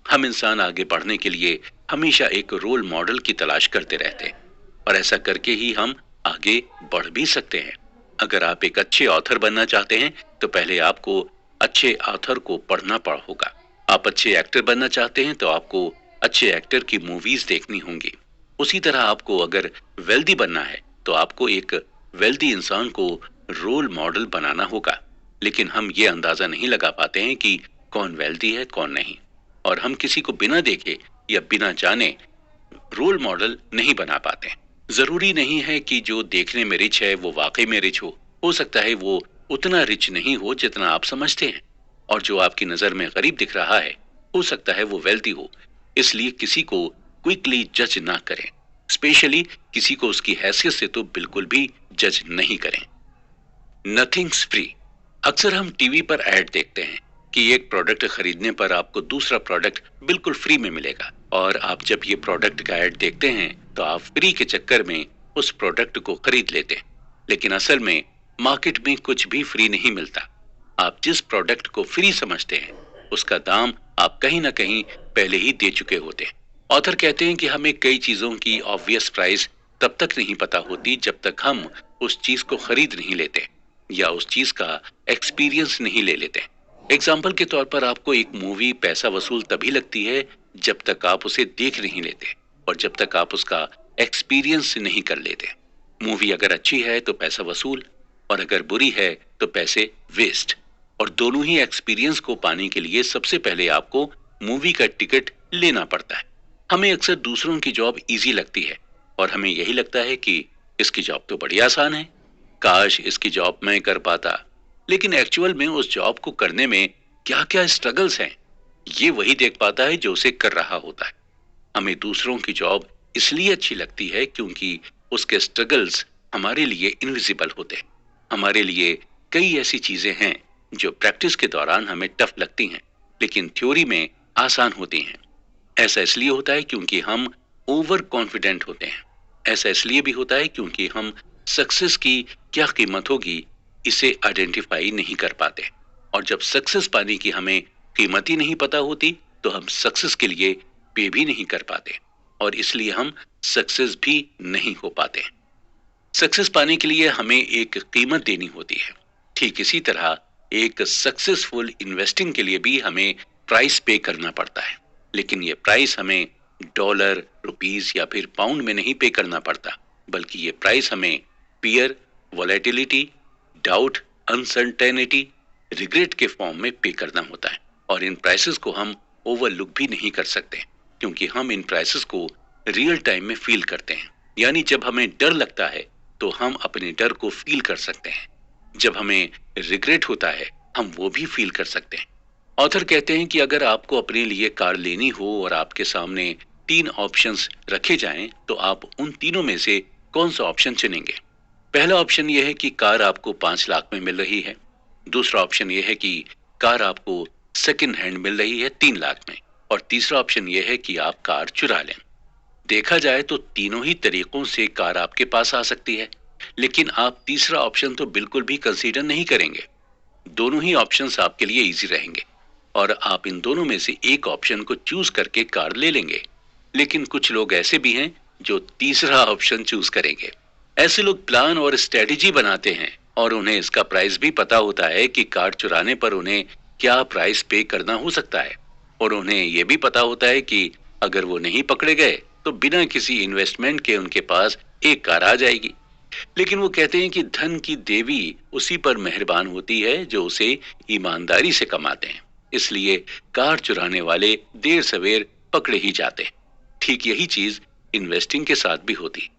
हम इंसान आगे बढ़ने के लिए हमेशा एक रोल मॉडल की तलाश करते रहते हैं और ऐसा करके ही हम आगे बढ़ भी सकते हैं। अगर आप एक अच्छे ऑथर बनना चाहते हैं तो पहले आपको अच्छे ऑथर को पढ़ना होगा। आप अच्छे एक्टर बनना चाहते हैं तो आपको अच्छे एक्टर की मूवीज देखनी होंगी। उसी तरह आपको अगर वेल्दी बनना है तो आपको एक वेल्दी इंसान को रोल मॉडल बनाना होगा। लेकिन हम ये अंदाजा नहीं लगा पाते हैं कि कौन वेल्दी है कौन नहीं, और हम किसी को बिना देखे या बिना जाने रोल मॉडल नहीं बना पाते। जरूरी नहीं है कि जो देखने में रिच है वो वाकई में रिच हो सकता है वो उतना रिच नहीं हो जितना आप समझते हैं, और जो आपकी नजर में गरीब दिख रहा है हो सकता है वो वेल्दी हो। इसलिए किसी को क्विकली जज ना करें, स्पेशली किसी को उसकी हैसियत से तो बिल्कुल भी जज नहीं करें। Nothings free. अक्सर हम टीवी पर ऐड देखते हैं कि एक प्रोडक्ट खरीदने पर आपको दूसरा प्रोडक्ट बिल्कुल फ्री में मिलेगा, और आप जब ये प्रोडक्ट का ऐड देखते हैं तो आप फ्री के चक्कर में उस प्रोडक्ट को खरीद लेते हैं। लेकिन असल में मार्केट में कुछ भी फ्री नहीं मिलता। आप जिस प्रोडक्ट को फ्री समझते हैं उसका दाम आप कहीं ना कहीं पहले ही दे चुके होते हैं। ऑथर कहते हैं कि हमें कई चीजों की ऑब्वियस प्राइस तब तक नहीं पता होती जब तक हम उस चीज को खरीद नहीं लेते या उस चीज का एक्सपीरियंस नहीं ले लेते। एग्जाम्पल के तौर पर आपको एक मूवी पैसा वसूल तभी लगती है जब तक आप उसे देख नहीं लेते और जब तक आप उसका एक्सपीरियंस नहीं कर लेते। मूवी अगर अच्छी है तो पैसा वसूल, और अगर बुरी है तो पैसे वेस्ट। और दोनों ही एक्सपीरियंस को पाने के लिए सबसे पहले आपको मूवी का टिकट लेना पड़ता है। हमें अक्सर दूसरों की जॉब इजी लगती है और हमें यही लगता है कि इसकी जॉब तो बड़ी आसान है, काश इसकी जॉब मैं कर पाता। लेकिन एक्चुअल में उस जॉब को करने में क्या क्या स्ट्रगल्स हैं ये वही देख पाता है जो उसे कर रहा होता है। हमें दूसरों की जॉब इसलिए अच्छी लगती है क्योंकि उसके स्ट्रगल्स हमारे लिए इनविजिबल होते हैं। हमारे लिए कई ऐसी चीजें हैं जो प्रैक्टिस के दौरान हमें टफ लगती हैं लेकिन थ्योरी में आसान होती हैं। ऐसा इसलिए होता है क्योंकि हम ओवर कॉन्फिडेंट होते हैं। ऐसा इसलिए भी होता है क्योंकि हम सक्सेस की क्या कीमत होगी इसे आइडेंटिफाई नहीं कर पाते, और जब सक्सेस पाने की हमें कीमत ही नहीं पता होती तो हम सक्सेस के लिए पे भी नहीं कर पाते और इसलिए हम सक्सेस भी नहीं हो पाते। सक्सेस पाने के लिए हमें एक कीमत देनी होती है। ठीक इसी तरह एक सक्सेसफुल इन्वेस्टिंग के लिए भी हमें प्राइस पे करना पड़ता है, लेकिन ये प्राइस हमें डॉलर, रुपीस या फिर पाउंड में नहीं पे करना पड़ता, बल्कि ये प्राइस हमें fear, volatility, doubt, uncertainty, regret के फॉर्म में पे करना होता है। और इन प्राइसेस को हम ओवरलुक भी नहीं कर सकते क्योंकि हम इन प्राइसेस को रियल टाइम में फील करते हैं। यानी जब हमें डर लगता है तो हम अपने डर को फील कर सकते हैं, जब हमें रिग्रेट होता है हम वो भी फील कर सकते हैं। ऑथर कहते हैं कि अगर आपको अपने लिए कार लेनी हो और आपके सामने 3 ऑप्शंस रखे जाएं तो आप उन तीनों में से कौन सा ऑप्शन चुनेंगे। पहला ऑप्शन यह है कि कार आपको 5 लाख में मिल रही है। दूसरा ऑप्शन यह है कि कार आपको सेकंड हैंड मिल रही है 3 लाख में, और तीसरा ऑप्शन यह है कि आप कार चुरा लें। देखा जाए तो तीनों ही तरीकों से कार आपके पास आ सकती है, लेकिन आप तीसरा ऑप्शन तो बिल्कुल भी कंसीडर नहीं करेंगे। दोनों ही ऑप्शंस आपके लिए इजी रहेंगे और आप इन दोनों में से एक ऑप्शन को चूज करके कार ले लेंगे। लेकिन कुछ लोग ऐसे भी हैं जो तीसरा ऑप्शन चूज करेंगे। ऐसे लोग प्लान और स्ट्रेटेजी बनाते हैं और उन्हें इसका प्राइस भी पता होता है कि कार चुराने पर उन्हें क्या प्राइस पे करना हो सकता है, और उन्हें यह भी पता होता है कि अगर वो नहीं पकड़े गए तो बिना किसी इन्वेस्टमेंट के उनके पास एक कार आ जाएगी। लेकिन वो कहते हैं कि धन की देवी उसी पर मेहरबान होती है जो उसे ईमानदारी से कमाते हैं, इसलिए कार चुराने वाले देर सवेर पकड़े ही जाते हैं। ठीक यही चीज इन्वेस्टिंग के साथ भी होती।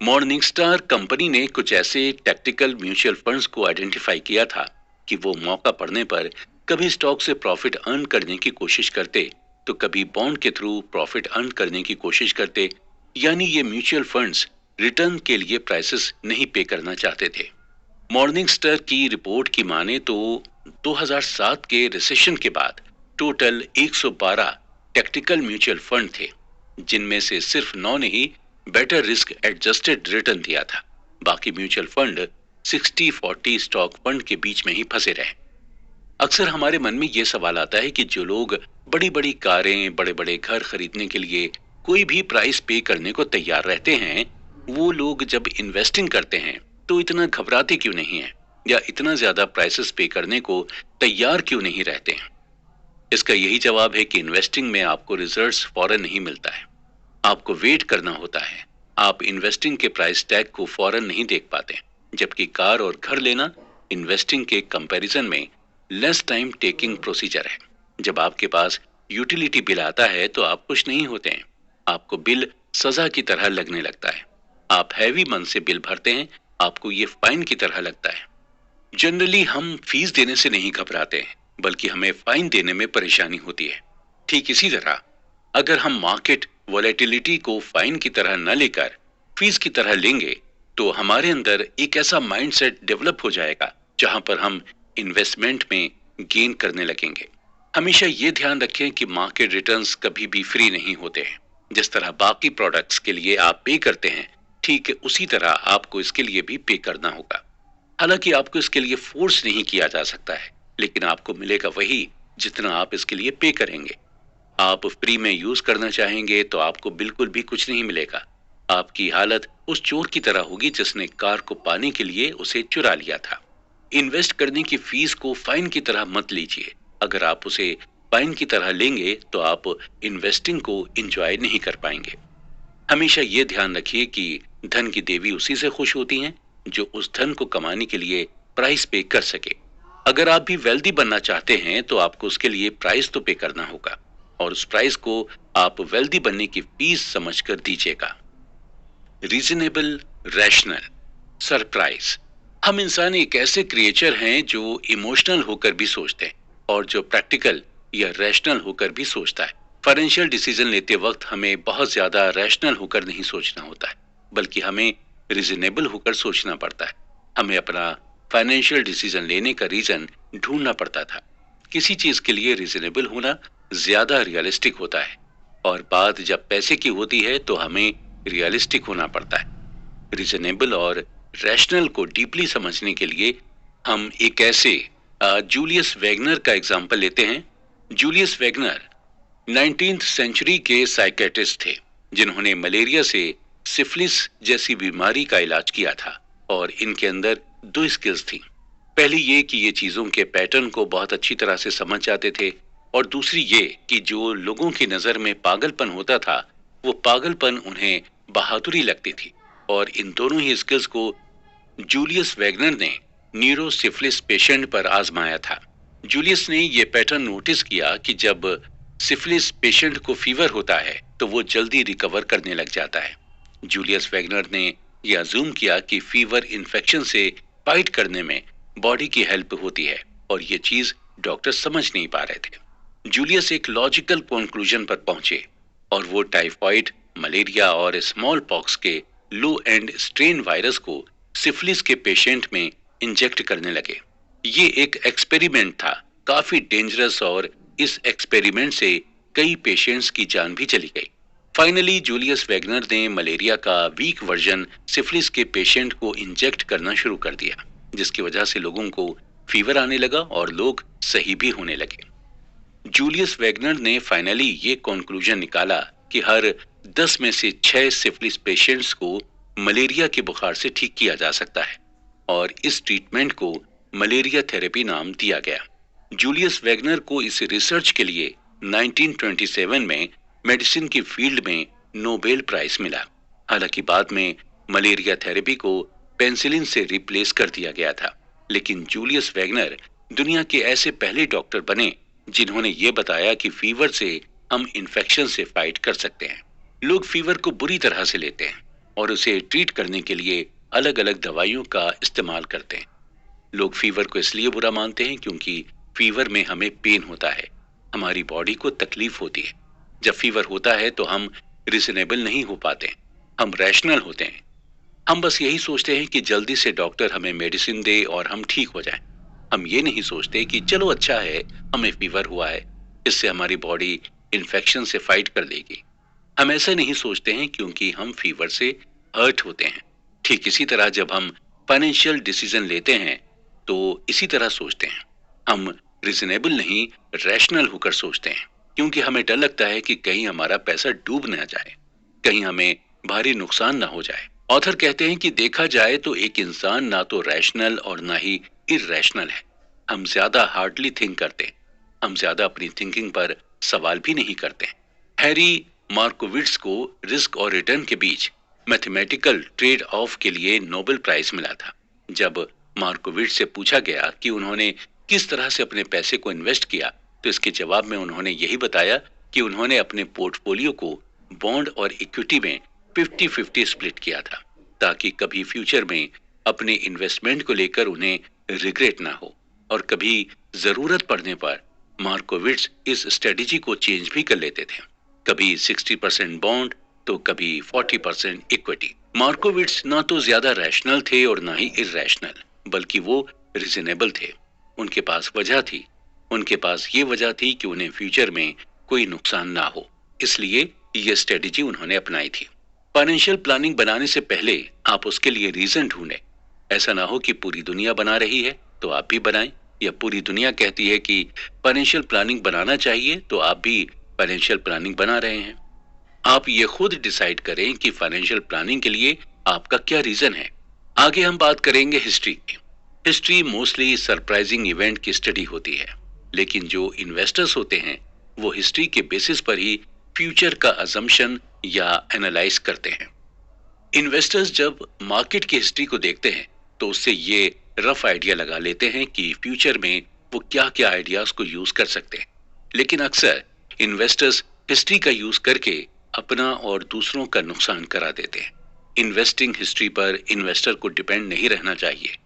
मॉर्निंगस्टार कंपनी ने कुछ ऐसे टैक्टिकल म्यूचुअल फंड्स को आइडेंटिफाई किया था कि वो मौका पड़ने पर कभी स्टॉक से प्रॉफिट अर्न करने की कोशिश करते तो कभी बॉन्ड के थ्रू प्रॉफिट अर्न करने की कोशिश करते। यानी ये म्यूचुअल फंड्स रिटर्न के लिए प्राइसेस नहीं पे करना चाहते थे। मॉर्निंगस्टार की रिपोर्ट की माने तो 2007 के रिसेशन के बाद टोटल 112 टैक्टिकल म्यूचुअल फंड थे, जिनमें से सिर्फ 9 ने ही बेटर रिस्क एडजस्टेड रिटर्न दिया था। बाकी म्यूचुअल फंड 60-40 स्टॉक फंड के बीच में ही फंसे रहे। अक्सर हमारे मन में यह सवाल आता है कि जो लोग बड़ी बड़ी कारें, बड़े बड़े घर खरीदने के लिए कोई भी प्राइस पे करने को तैयार रहते हैं, वो लोग जब इन्वेस्टिंग करते हैं तो इतना घबराते क्यों नहीं है, या इतना ज्यादा प्राइसेस पे करने को तैयार क्यों नहीं रहते हैं? इसका यही जवाब है कि इन्वेस्टिंग में आपको रिजल्ट्स फौरन नहीं मिलता है, आपको वेट करना होता है। आप इन्वेस्टिंग के प्राइस टैग को फौरन नहीं देख पाते, जबकि कार और घर लेना इन्वेस्टिंग के कंपैरिजन में लेस टाइम टेकिंग प्रोसीजर है। जब आपके पास यूटिलिटी बिल आता है तो आप खुश नहीं होते हैं, आपको बिल सजा की तरह लगने लगता है। आप हैवी मन से बिल भरते हैं, आपको ये फाइन की तरह लगता है। जनरली हम फीस देने से नहीं घबराते हैं, बल्कि हमें फाइन देने में परेशानी होती है। ठीक इसी तरह अगर हम मार्केट वॉलेटिलिटी को फाइन की तरह न लेकर फीस की तरह लेंगे, तो हमारे अंदर एक ऐसा माइंडसेट डेवलप हो जाएगा जहां पर हम इन्वेस्टमेंट में गेन करने लगेंगे। हमेशा ये ध्यान रखें कि मार्केट रिटर्न्स कभी भी फ्री नहीं होते हैं। जिस तरह बाकी प्रोडक्ट्स के लिए आप पे करते हैं, ठीक उसी तरह आपको इसके लिए भी पे करना होगा। हालांकि आपको इसके लिए फोर्स नहीं किया जा सकता है, लेकिन आपको मिलेगा वही जितना आप इसके लिए पे करेंगे। आप फ्री में यूज करना चाहेंगे तो आपको बिल्कुल भी कुछ नहीं मिलेगा। आपकी हालत उस चोर की तरह होगी जिसने कार को पाने के लिए उसे चुरा लिया था। इन्वेस्ट करने की फीस को फाइन की तरह मत लीजिए। अगर आप उसे फाइन की तरह लेंगे तो आप इन्वेस्टिंग को एंजॉय नहीं कर पाएंगे। हमेशा ये ध्यान रखिए कि धन की देवी उसी से खुश होती हैं जो उस धन को कमाने के लिए प्राइस पे कर सके। अगर आप भी वेल्दी बनना चाहते हैं तो आपको उसके लिए प्राइस तो पे करना होगा, और उस प्राइस को आप वेल्दी बनने की फीस समझकर दीजिएगा। Reasonable, rational, surprise. हम इंसान एक ऐसे क्रिएचर हैं जो इमोशनल होकर भी सोचते हैं और जो प्रैक्टिकल या रैशनल होकर भी सोचता है। फाइनेंशियल डिसीजन लेते वक्त हमें बहुत ज्यादा रैशनल होकर नहीं सोचना होता है, बल्कि हमें रीजनेबल होकर सोचना पड़ता है। हमें अपना फाइनेंशियल डिसीजन लेने का रीजन ढूंढना पड़ता था। किसी चीज के लिए रीजनेबल होना ज्यादा रियलिस्टिक होता है, और बात जब पैसे की होती है तो हमें रियलिस्टिक होना पड़ता है। रीजनेबल और रैशनल को डीपली समझने के लिए हम एक ऐसे जूलियस वैगनर का एग्जाम्पल लेते हैं। जूलियस वैगनर 19th सेंचुरी के साइकेट्रिस्ट थे जिन्होंने मलेरिया से सिफिलिस जैसी बीमारी का इलाज किया था, और इनके अंदर दो स्किल्स थी। पहली ये कि ये चीजों के पैटर्न को बहुत अच्छी तरह से समझ जाते थे, और दूसरी ये कि जो लोगों की नजर में पागलपन होता था वो पागलपन उन्हें बहादुरी लगती थी। और इन दोनों ही स्किल्स को जूलियस वैगनर ने न्यूरोसिफिलिस पेशेंट पर आजमाया था। जूलियस ने यह पैटर्न नोटिस किया कि जब सिफिलिस पेशेंट को फीवर होता है तो वो जल्दी रिकवर करने लग जाता है। जूलियस वैगनर ने यह अज्यूम किया कि फीवर इन्फेक्शन से फाइट करने में बॉडी की हेल्प होती है, और ये चीज डॉक्टर समझ नहीं पा रहे थे। जूलियस एक लॉजिकल कंक्लूजन पर पहुंचे, और वो टाइफाइड, मलेरिया और स्मॉल पॉक्स के लो एंड स्ट्रेन वायरस को सिफिलिस के पेशेंट में इंजेक्ट करने लगे। ये एक एक्सपेरिमेंट था, काफी डेंजरस, और इस एक्सपेरिमेंट से कई पेशेंट्स की जान भी चली गई। फाइनली जूलियस वैगनर ने मलेरिया का वीक वर्जन सिफिलिस के पेशेंट को इंजेक्ट करना शुरू कर दिया, जिसकी वजह से लोगों को फीवर आने लगा और लोग सही भी होने लगे। जूलियस वैगनर ने फाइनली ये कंक्लूजन निकाला कि हर 10 में से 6 सिफिलिस पेशेंट्स को मलेरिया के बुखार से ठीक किया जा सकता है, और इस ट्रीटमेंट को मलेरिया थेरेपी नाम दिया गया। जूलियस वैगनर को इस रिसर्च के लिए 1927 में मेडिसिन की फील्ड में नोबेल प्राइज मिला। हालांकि बाद में मलेरिया थेरेपी को पेनिसिलिन से रिप्लेस कर दिया गया था, लेकिन जूलियस वैगनर दुनिया के ऐसे पहले डॉक्टर बने जिन्होंने ये बताया कि फीवर से हम इन्फेक्शन से फाइट कर सकते हैं। लोग फीवर को बुरी तरह से लेते हैं और उसे ट्रीट करने के लिए अलग अलग दवाइयों का इस्तेमाल करते हैं। लोग फीवर को इसलिए बुरा मानते हैं क्योंकि फीवर में हमें पेन होता है, हमारी बॉडी को तकलीफ होती है। जब फीवर होता है तो हम रिजनेबल नहीं हो पाते, हम रैशनल होते हैं। हम बस यही सोचते हैं कि जल्दी से डॉक्टर हमें मेडिसिन दे और हम ठीक हो जाएं। हम ये नहीं सोचते कि चलो अच्छा है हमें फीवर हुआ है, इससे हमारी बॉडी इन्फेक्शन से फाइट कर लेगी। हम ऐसा नहीं सोचते हैं क्योंकि हम फीवर से हर्ट होते हैं। ठीक इसी तरह जब हम फाइनेंशियल डिसीजन लेते हैं तो इसी तरह सोचते हैं। हम रीजनेबल नहीं, रैशनल होकर सोचते हैं। क्योंकि हमें डर लगता है कि कहीं हमारा पैसा डूब ना जाए, कहीं हमें भारी नुकसान ना हो जाए। ऑथर कहते हैं कि देखा जाए तो एक इंसान ना तो रैशनल और ना ही इरैशनल है। हम ज्यादा हार्डली थिंक करते हैं, हम ज्यादा अपनी थिंकिंग पर सवाल भी नहीं करते। हैरी मार्कोविट्स को रिस्क और रिटर्न के बीच मैथमेटिकल ट्रेड ऑफ के लिए नोबेल प्राइज मिला था। जब मार्कोविट्स से पूछा गया कि उन्होंने किस तरह से अपने पैसे को इन्वेस्ट किया, तो इसके जवाब में उन्होंने यही बताया कि उन्होंने अपने पोर्टफोलियो को बॉन्ड और इक्विटी में 50-50 स्प्लिट किया था, ताकि कभी फ्यूचर में अपने इन्वेस्टमेंट को लेकर उन्हें रिग्रेट ना हो। और कभी जरूरत पड़ने पर मार्कोविट्स इस स्ट्रेटेजी को चेंज भी कर लेते थे, कभी 60% बॉन्ड तो कभी 40% इक्विटी। मार्कोविट्स ना तो ज्यादा रैशनल थे और ना ही इरैशनल, बल्कि वो रीजनेबल थे। उनके पास वजह थी, उनके पास ये वजह थी कि उन्हें फ्यूचर में कोई नुकसान ना हो, इसलिए ये स्ट्रेटेजी उन्होंने अपनाई थी। फाइनेंशियल प्लानिंग बनाने से पहले आप उसके लिए रीजन ढूंढें। ऐसा ना हो कि पूरी दुनिया बना रही है तो आप भी बनाएं, या पूरी दुनिया कहती है कि फाइनेंशियल प्लानिंग बनाना चाहिए तो आप भी फाइनेंशियल प्लानिंग बना रहे हैं। आप ये खुद डिसाइड करें कि फाइनेंशियल प्लानिंग के लिए आपका क्या रीजन है। आगे हम बात करेंगे हिस्ट्री की। हिस्ट्री मोस्टली सरप्राइजिंग इवेंट की स्टडी होती है, लेकिन जो इन्वेस्टर्स होते हैं वो हिस्ट्री के बेसिस पर ही फ्यूचर का अजम्पशन या एनालाइज करते हैं। इन्वेस्टर्स जब मार्केट की हिस्ट्री को देखते हैं तो उससे ये रफ आइडिया लगा लेते हैं कि फ्यूचर में वो क्या क्या आइडियाज को यूज कर सकते हैं। लेकिन अक्सर इन्वेस्टर्स हिस्ट्री का यूज करके अपना और दूसरों का नुकसान करा देते हैं। इन्वेस्टिंग हिस्ट्री पर इन्वेस्टर को डिपेंड नहीं रहना चाहिए।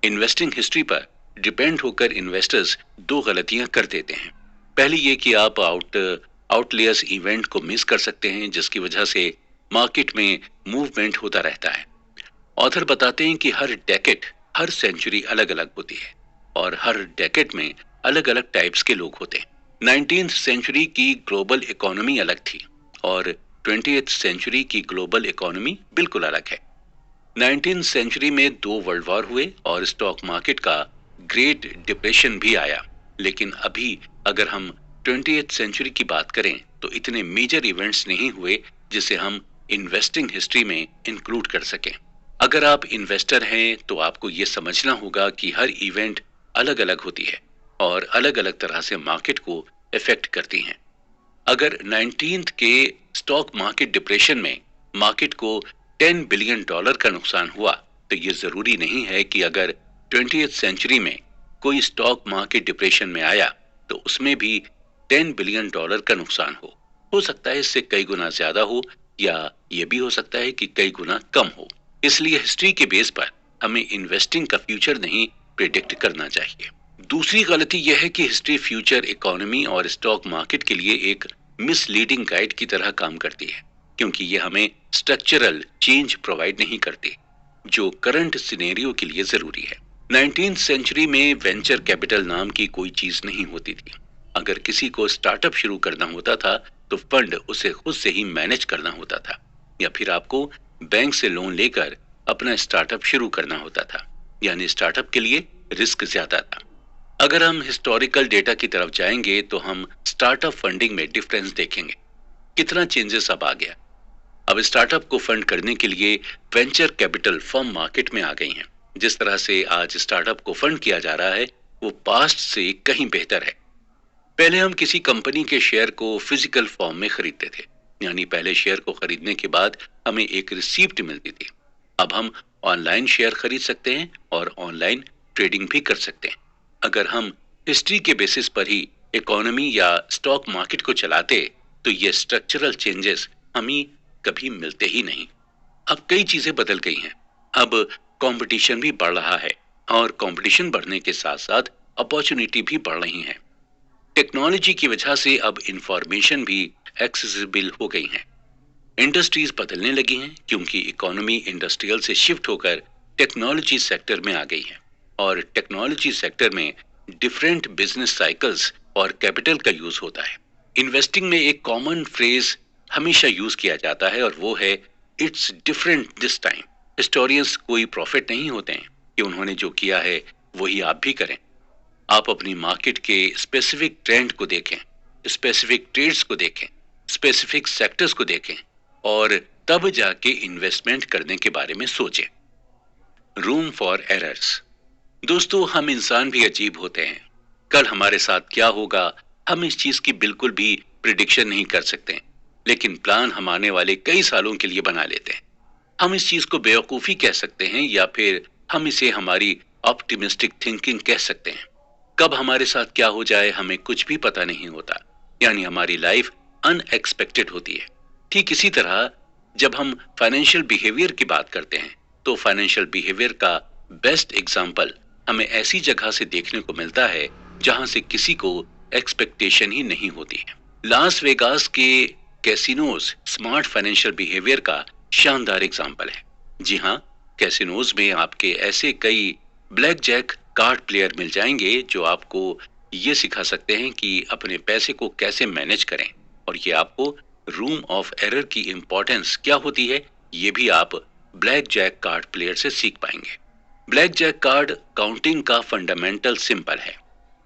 इन्वेस्टिंग हिस्ट्री पर डिपेंड होकर इन्वेस्टर्स दो गलतियां कर देते हैं। पहली ये कि आप आउटलेयर्स इवेंट को मिस कर सकते हैं, जिसकी वजह से मार्केट में मूवमेंट होता रहता है। ऑथर बताते हैं कि हर डेकेड, हर सेंचुरी अलग अलग होती है और हर डेकेड में अलग अलग टाइप्स के लोग होते हैं। 19th सेंचुरी की ग्लोबल इकोनॉमी अलग थी और 20th सेंचुरी की ग्लोबल इकोनॉमी बिल्कुल अलग है। 19th सेंचुरी में 2 वर्ल्ड वॉर हुए और स्टॉक मार्केट का ग्रेट डिप्रेशन भी आया। लेकिन अभी अगर हम 20th सेंचुरी की बात करें तो इतने मेजर इवेंट्स नहीं हुए जिसे हम इन्वेस्टिंग हिस्ट्री में इंक्लूड कर सकें। अगर आप इन्वेस्टर हैं तो आपको यह समझना होगा कि हर इवेंट अलग अलग होती है और अलग अलग तरह से मार्केट को इफेक्ट करती हैं। अगर 19th के स्टॉक मार्केट डिप्रेशन में मार्केट को $10 बिलियन का नुकसान हुआ, तो ये जरूरी नहीं है कि अगर 20th सेंचुरी में कोई स्टॉक मार्केट डिप्रेशन में आया तो उसमें भी $10 बिलियन का नुकसान हो सकता है इससे कई गुना ज्यादा हो, या ये भी हो सकता है कि कई गुना कम हो। इसलिए हिस्ट्री के बेस पर हमें इन्वेस्टिंग का फ्यूचर नहीं प्रिडिक्ट करना चाहिए। दूसरी गलती यह है कि हिस्ट्री फ्यूचर इकोनॉमी और स्टॉक मार्केट के लिए एक मिसलीडिंग गाइड की तरह काम करती है, क्योंकि ये हमें स्ट्रक्चरल चेंज प्रोवाइड नहीं करती जो करंट सिनेरियो के लिए जरूरी है। 19th सेंचुरी में वेंचर कैपिटल नाम की कोई चीज नहीं होती थी। अगर किसी को स्टार्टअप शुरू करना होता था तो फंड उसे खुद से ही मैनेज करना होता था, या फिर आपको बैंक से लोन लेकर अपना स्टार्टअप शुरू करना होता था, यानी स्टार्टअप के लिए रिस्क ज्यादा था। अगर हम हिस्टोरिकल डेटा की तरफ जाएंगे तो हम स्टार्टअप फंडिंग में डिफरेंस देखेंगे। कितना चेंजेस अब आ गया। अब स्टार्टअप को फंड करने के लिए वेंचर कैपिटल फर्म मार्केट में आ गई हैं। जिस तरह से आज स्टार्टअप को फंड किया जा रहा है वो पास्ट से कहीं बेहतर है। पहले हम किसी कंपनी के शेयर को फिजिकल फॉर्म में खरीदते थे, यानी पहले शेयर को खरीदने के बाद हमें एक रिसीप्ट मिलती थी। अब हम ऑनलाइन शेयर खरीद सकते हैं और ऑनलाइन ट्रेडिंग भी कर सकते हैं। अगर हम हिस्ट्री के बेसिस पर ही इकोनॉमी या स्टॉक मार्केट को चलाते तो ये स्ट्रक्चरल चेंजेस हमें कभी मिलते ही नहीं। अब कई चीजें बदल गई हैं। अब कंपटीशन भी बढ़ रहा है और कंपटीशन बढ़ने के साथ साथ अपॉर्चुनिटी भी बढ़ रही हैं। टेक्नोलॉजी की वजह से अब इंफॉर्मेशन भी एक्सेसिबल हो गई हैं। इंडस्ट्रीज बदलने लगी हैं क्योंकि इकोनॉमी इंडस्ट्रियल से शिफ्ट होकर टेक्नोलॉजी सेक्टर में आ गई है और टेक्नोलॉजी सेक्टर में डिफरेंट बिजनेस साइकिल्स और कैपिटल का यूज होता है। इन्वेस्टिंग में एक कॉमन फ्रेज हमेशा यूज किया जाता है और वो है it's different this time. Historians कोई प्रॉफिट नहीं होते हैं कि उन्होंने जो किया है वही आप भी करें। आप अपनी मार्केट के स्पेसिफिक ट्रेंड को देखें। स्पेसिफिक ट्रेड्स को देखें, स्पेसिफिक सेक्टर्स को देखें और तब जाके इन्वेस्टमेंट करने के बारे में सोचें। Room for errors. दोस्तों, हम इंसान भी अजीब होते हैं। कल हमारे साथ क्या होगा हम इस चीज की बिल्कुल भी प्रिडिक्शन नहीं कर सकते, लेकिन प्लान हम आने वाले कई सालों के लिए बना लेते हैं। हम इस चीज को बेवकूफी कह सकते हैं या फिर हम इसे हमारी ऑप्टिमिस्टिक थिंकिंग कह सकते हैं। कब हमारे साथ क्या हो जाए हमें कुछ भी पता नहीं होता, यानी हमारी लाइफ अनएक्सपेक्टेड होती है। ठीक इसी तरह जब हम फाइनेंशियल बिहेवियर की बात करते हैं तो फाइनेंशियल बिहेवियर का बेस्ट एग्जाम्पल हमें ऐसी जगह से देखने को मिलता है जहां से किसी को एक्सपेक्टेशन ही नहीं होती है। लास वेगास के कैसीनोज स्मार्ट फाइनेंशियल बिहेवियर का शानदार एग्जाम्पल है। जी हाँ, कैसीनोज में आपके ऐसे कई ब्लैक जैक कार्ड प्लेयर मिल जाएंगे जो आपको ये सिखा सकते हैं कि अपने पैसे को कैसे मैनेज करें, और ये आपको रूम ऑफ एरर की इंपॉर्टेंस क्या होती है ये भी आप ब्लैक जैक कार्ड प्लेयर से सीख पाएंगे। ब्लैक जैक कार्ड काउंटिंग का फंडामेंटल सिंपल है।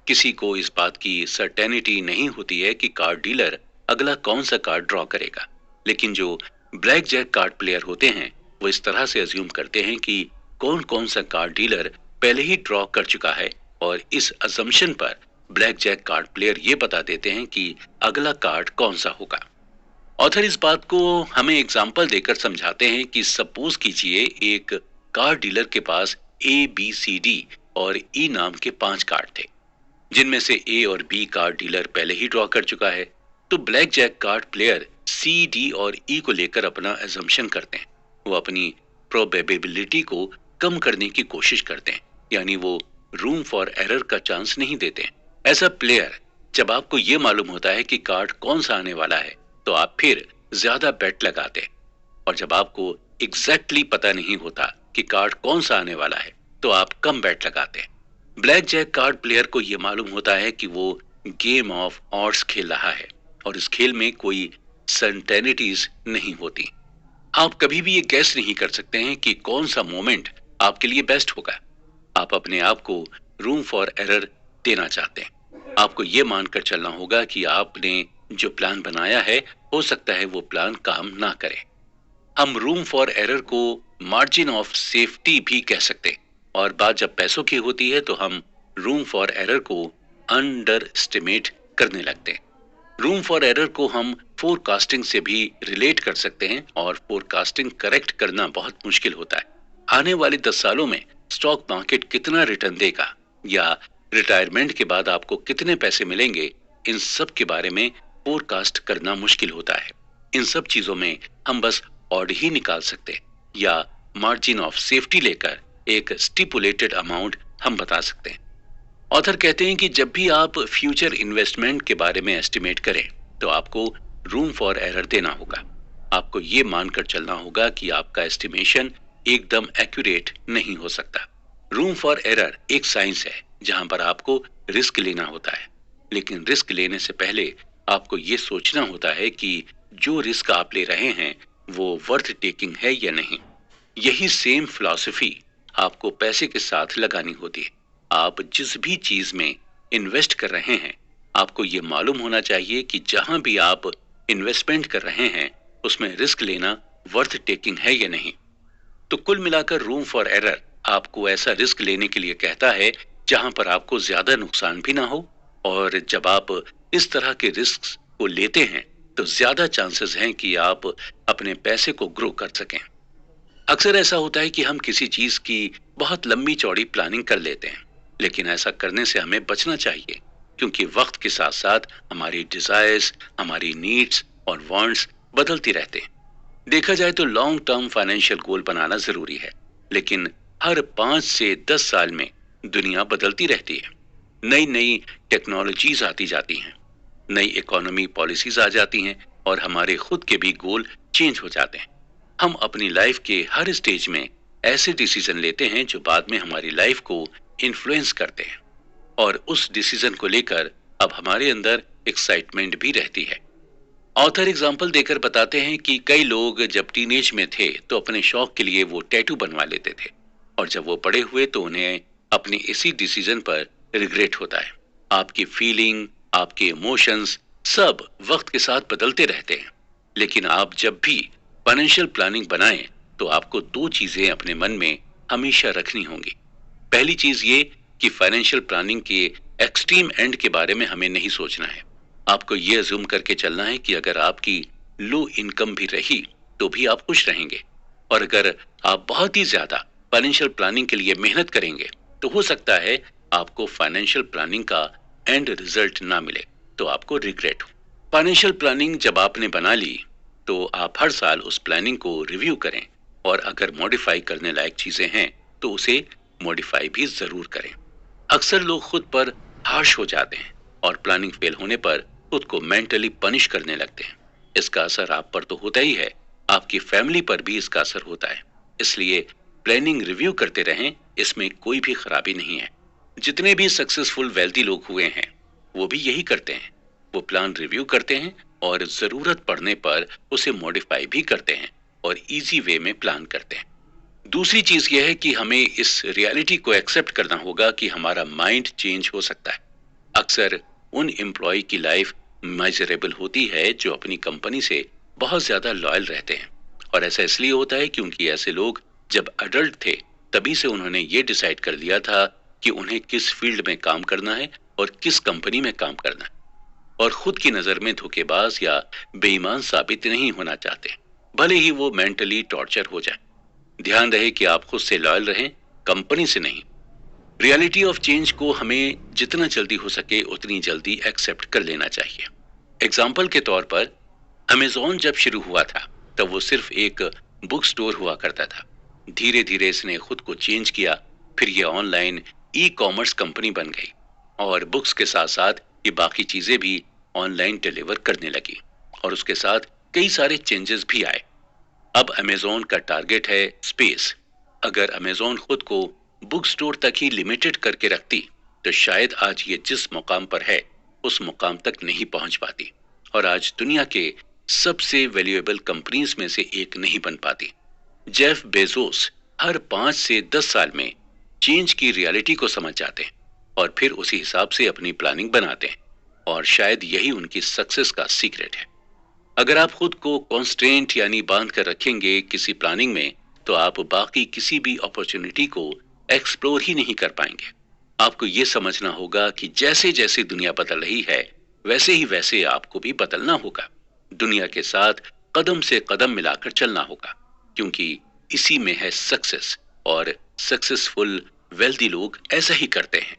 किसी को इस बात की सर्टेनिटी नहीं होती है कि कार्ड डीलर अगला कौन सा कार्ड ड्रॉ करेगा, लेकिन जो ब्लैक जैक कार्ड प्लेयर होते हैं वो इस तरह से अज्यूम करते हैं कि कौन कौन सा कार्ड डीलर पहले ही ड्रॉ कर चुका है, और इस असम्पशन पर ब्लैक जैक कार्ड प्लेयर ये बता देते हैं कि अगला कार्ड कौन सा होगा। ऑथर इस बात को हमें एग्जाम्पल देकर समझाते हैं कि सपोज कीजिए एक कार्ड डीलर के पास ABCD और E नाम के 5 कार्ड थे, जिनमें से A और B कार्ड डीलर पहले ही ड्रॉ कर चुका है। तो blackjack card player C, D और E को लेकर अपना असम्पशन करते हैं। वो अपनी प्रोबेबिलिटी को कम करने की कोशिश करते हैं, यानी वो रूम फॉर एरर का चांस नहीं देते। ऐसा प्लेयर जब आपको ये मालूम होता है कि कार्ड कौन सा आने वाला है तो आप फिर ज्यादा बेट लगाते, और जब आपको एग्जैक्टली पता नहीं होता कि कार्ड कौन सा आने वाला है तो आप कम बेट लगाते हैं। ब्लैक जैक कार्ड प्लेयर को यह मालूम होता है कि वो गेम ऑफ ऑड्स खेल रहा है और इस खेल में कोई सर्टेनिटीज नहीं होती। आप कभी भी ये गैस नहीं कर सकते हैं कि कौन सा मोमेंट आपके लिए बेस्ट होगा। आप अपने आप को रूम फॉर एरर देना चाहते हैं। आपको ये मानकर चलना होगा कि आपने जो प्लान बनाया है हो सकता है वो प्लान काम ना करे। हम रूम फॉर एरर को मार्जिन ऑफ सेफ्टी भी कह सकते हैं, और बात जब पैसों की होती है तो हम रूम फॉर एरर को अंडर एस्टिमेट करने लगते हैं। रूम फॉर एरर को हम फोरकास्टिंग से भी रिलेट कर सकते हैं, और फोरकास्टिंग करेक्ट करना बहुत मुश्किल होता है। आने वाले 10 सालों में स्टॉक मार्केट कितना रिटर्न देगा या रिटायरमेंट के बाद आपको कितने पैसे मिलेंगे, इन सब के बारे में फोरकास्ट करना मुश्किल होता है। इन सब चीजों में हम बस ऑड ही निकाल सकते या मार्जिन ऑफ सेफ्टी लेकर एक स्टिपुलेटेड अमाउंट हम बता सकते हैं। ऑथर कहते हैं कि जब भी आप फ्यूचर इन्वेस्टमेंट के बारे में एस्टिमेट करें तो आपको रूम फॉर एरर देना होगा। आपको ये मानकर चलना होगा कि आपका एस्टिमेशन एकदम एक्यूरेट नहीं हो सकता। रूम फॉर एरर एक साइंस है जहां पर आपको रिस्क लेना होता है, लेकिन रिस्क लेने से पहले आपको ये सोचना होता है कि जो रिस्क आप ले रहे हैं वो वर्थ टेकिंग है या नहीं। यही सेम फिलॉसफी आपको पैसे के साथ लगानी होती है। आप जिस भी चीज में इन्वेस्ट कर रहे हैं आपको ये मालूम होना चाहिए कि जहां भी आप इन्वेस्टमेंट कर रहे हैं उसमें रिस्क लेना वर्थ टेकिंग है या नहीं। तो कुल मिलाकर रूम फॉर एरर आपको ऐसा रिस्क लेने के लिए कहता है जहां पर आपको ज्यादा नुकसान भी ना हो, और जब आप इस तरह के रिस्क को लेते हैं तो ज्यादा चांसेस हैं कि आप अपने पैसे को ग्रो कर सकें। अक्सर ऐसा होता है कि हम किसी चीज की बहुत लंबी चौड़ी प्लानिंग कर लेते हैं, लेकिन ऐसा करने से हमें बचना चाहिए, क्योंकि वक्त के साथ साथ हमारी डिजायर्स, हमारी नीड्स और वांट्स बदलती रहते हैं। देखा जाए तो लॉन्ग टर्म फाइनेंशियल गोल बनाना जरूरी है, लेकिन हर 5 से 10 साल में दुनिया बदलती रहती है। नई नई टेक्नोलॉजीज आती जाती हैं, नई इकोनॉमी पॉलिसीज आ जाती हैं, और हमारे खुद के भी गोल चेंज हो जाते हैं। हम अपनी लाइफ के हर स्टेज में ऐसे डिसीजन लेते हैं जो बाद में हमारी लाइफ को इन्फ्लुएंस करते हैं, और उस डिसीजन को लेकर अब हमारे अंदर एक्साइटमेंट भी रहती है। ऑथर एग्जाम्पल देकर बताते हैं कि कई लोग जब टीनेज में थे तो अपने शौक के लिए वो टैटू बनवा लेते थे, और जब वो बड़े हुए तो उन्हें अपने इसी डिसीजन पर रिग्रेट होता है। आपकी फीलिंग, आपके इमोशंस सब वक्त के साथ बदलते रहते हैं, लेकिन आप जब भी फाइनेंशियल प्लानिंग बनाएं तो आपको दो चीजें अपने मन में हमेशा रखनी होंगी। पहली चीज ये कि फाइनेंशियल प्लानिंग के एक्सट्रीम एंड के बारे में हमें नहीं सोचना है। आपको ये अज्यूम करके चलना है कि अगर आपकी लो इनकम भी रही तो भी आप खुश रहेंगे, और अगर आप बहुत ही ज्यादा फाइनेंशियल प्लानिंग के लिए मेहनत करेंगे तो हो सकता है आपको फाइनेंशियल प्लानिंग का एंड रिजल्ट ना मिले, तो आपको रिग्रेट हो। फाइनेंशियल प्लानिंग जब आपने बना ली तो आप हर साल उस प्लानिंग को रिव्यू करें, और अगर मॉडिफाई करने लायक चीजें हैं तो उसे मॉडिफाई भी जरूर करें। अक्सर लोग खुद पर हार्श हो जाते हैं और प्लानिंग फेल होने पर खुद को मेंटली पनिश करने लगते हैं। इसका असर आप पर तो होता ही है, आपकी फैमिली पर भी इसका असर होता है। इसलिए प्लानिंग रिव्यू करते रहें, इसमें कोई भी खराबी नहीं है। जितने भी सक्सेसफुल वेल्दी लोग हुए हैं वो भी यही करते हैं। वो प्लान रिव्यू करते हैं और जरूरत पड़ने पर उसे मॉडिफाई भी करते हैं और इजी वे में प्लान करते हैं। दूसरी चीज यह है कि हमें इस रियलिटी को एक्सेप्ट करना होगा कि हमारा माइंड चेंज हो सकता है। अक्सर उन एम्प्लॉय की लाइफ मेजरेबल होती है जो अपनी कंपनी से बहुत ज्यादा लॉयल रहते हैं, और ऐसा इसलिए होता है क्योंकि ऐसे लोग जब अडल्ट थे तभी से उन्होंने ये डिसाइड कर लिया था कि उन्हें किस फील्ड में काम करना है और किस कंपनी में काम करना है, और खुद की नजर में धोखेबाज या बेईमान साबित नहीं होना चाहते, भले ही वो मेंटली टॉर्चर हो जाए। ध्यान रहे कि आप खुद से लॉयल रहें, कंपनी से नहीं। रियलिटी ऑफ चेंज को हमें जितना जल्दी हो सके उतनी जल्दी एक्सेप्ट कर लेना चाहिए। एग्जाम्पल के तौर पर अमेजोन जब शुरू हुआ था तब वो सिर्फ एक बुक स्टोर हुआ करता था। धीरे धीरे इसने खुद को चेंज किया, फिर ये ऑनलाइन ई कॉमर्स कंपनी बन गई, और बुक्स के साथ साथ ये बाकी चीजें भी ऑनलाइन डिलीवर करने लगी, और उसके साथ कई सारे चेंजेस भी आए। अब अमेजोन का टारगेट है स्पेस। अगर अमेजोन खुद को बुक स्टोर तक ही लिमिटेड करके रखती तो शायद आज ये जिस मुकाम पर है उस मुकाम तक नहीं पहुंच पाती, और आज दुनिया के सबसे वैल्यूएबल कंपनीज में से एक नहीं बन पाती। जेफ बेजोस हर 5 से 10 साल में चेंज की रियलिटी को समझ जाते हैं और फिर उसी हिसाब से अपनी प्लानिंग बनाते हैं, और शायद यही उनकी सक्सेस का सीक्रेट है। अगर आप खुद को कॉन्स्ट्रेंट यानी बांध कर रखेंगे किसी प्लानिंग में तो आप बाकी किसी भी अपॉर्चुनिटी को एक्सप्लोर ही नहीं कर पाएंगे। आपको यह समझना होगा कि जैसे जैसे दुनिया बदल रही है वैसे ही वैसे आपको भी बदलना होगा। दुनिया के साथ कदम से कदम मिलाकर चलना होगा, क्योंकि इसी में है सक्सेस, और सक्सेसफुल वेल्दी लोग ऐसा ही करते हैं।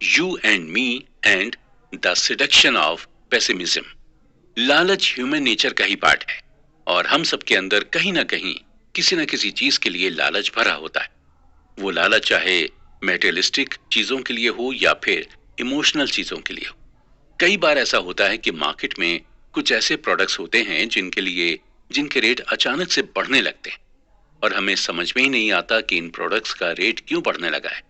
You and me and the seduction of pessimism. लालच ह्यूमन नेचर का ही पार्ट है, और हम सबके अंदर कहीं ना कहीं किसी न किसी चीज के लिए लालच भरा होता है। वो लालच चाहे मेटेरियलिस्टिक चीजों के लिए हो या फिर इमोशनल चीजों के लिए हो। कई बार ऐसा होता है कि मार्केट में कुछ ऐसे प्रोडक्ट्स होते हैं जिनके रेट अचानक से बढ़ने लगते हैं, और हमें समझ में ही नहीं आता कि इन प्रोडक्ट्स का रेट क्यों बढ़ने लगा है।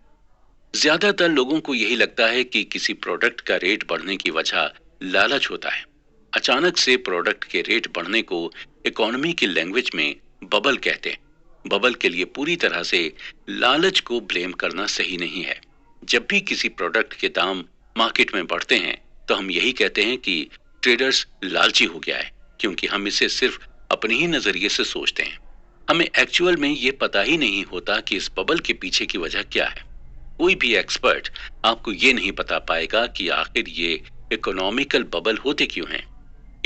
ज्यादातर लोगों को यही लगता है कि किसी प्रोडक्ट का रेट बढ़ने की वजह लालच होता है। अचानक से प्रोडक्ट के रेट बढ़ने को इकोनॉमी की लैंग्वेज में बबल कहते हैं। बबल के लिए पूरी तरह से लालच को ब्लेम करना सही नहीं है। जब भी किसी प्रोडक्ट के दाम मार्केट में बढ़ते हैं तो हम यही कहते हैं कि ट्रेडर्स लालची हो गया है, क्योंकि हम इसे सिर्फ अपने ही नजरिए से सोचते हैं। हमें एक्चुअल में ये पता ही नहीं होता कि इस बबल के पीछे की वजह क्या है। कोई भी एक्सपर्ट आपको ये नहीं बता पाएगा कि आखिर ये इकोनॉमिकल बबल होते क्यों हैं।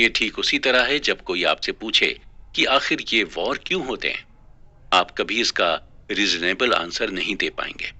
ये ठीक उसी तरह है जब कोई आपसे पूछे कि आखिर ये वॉर क्यों होते हैं। आप कभी इसका रीजनेबल आंसर नहीं दे पाएंगे,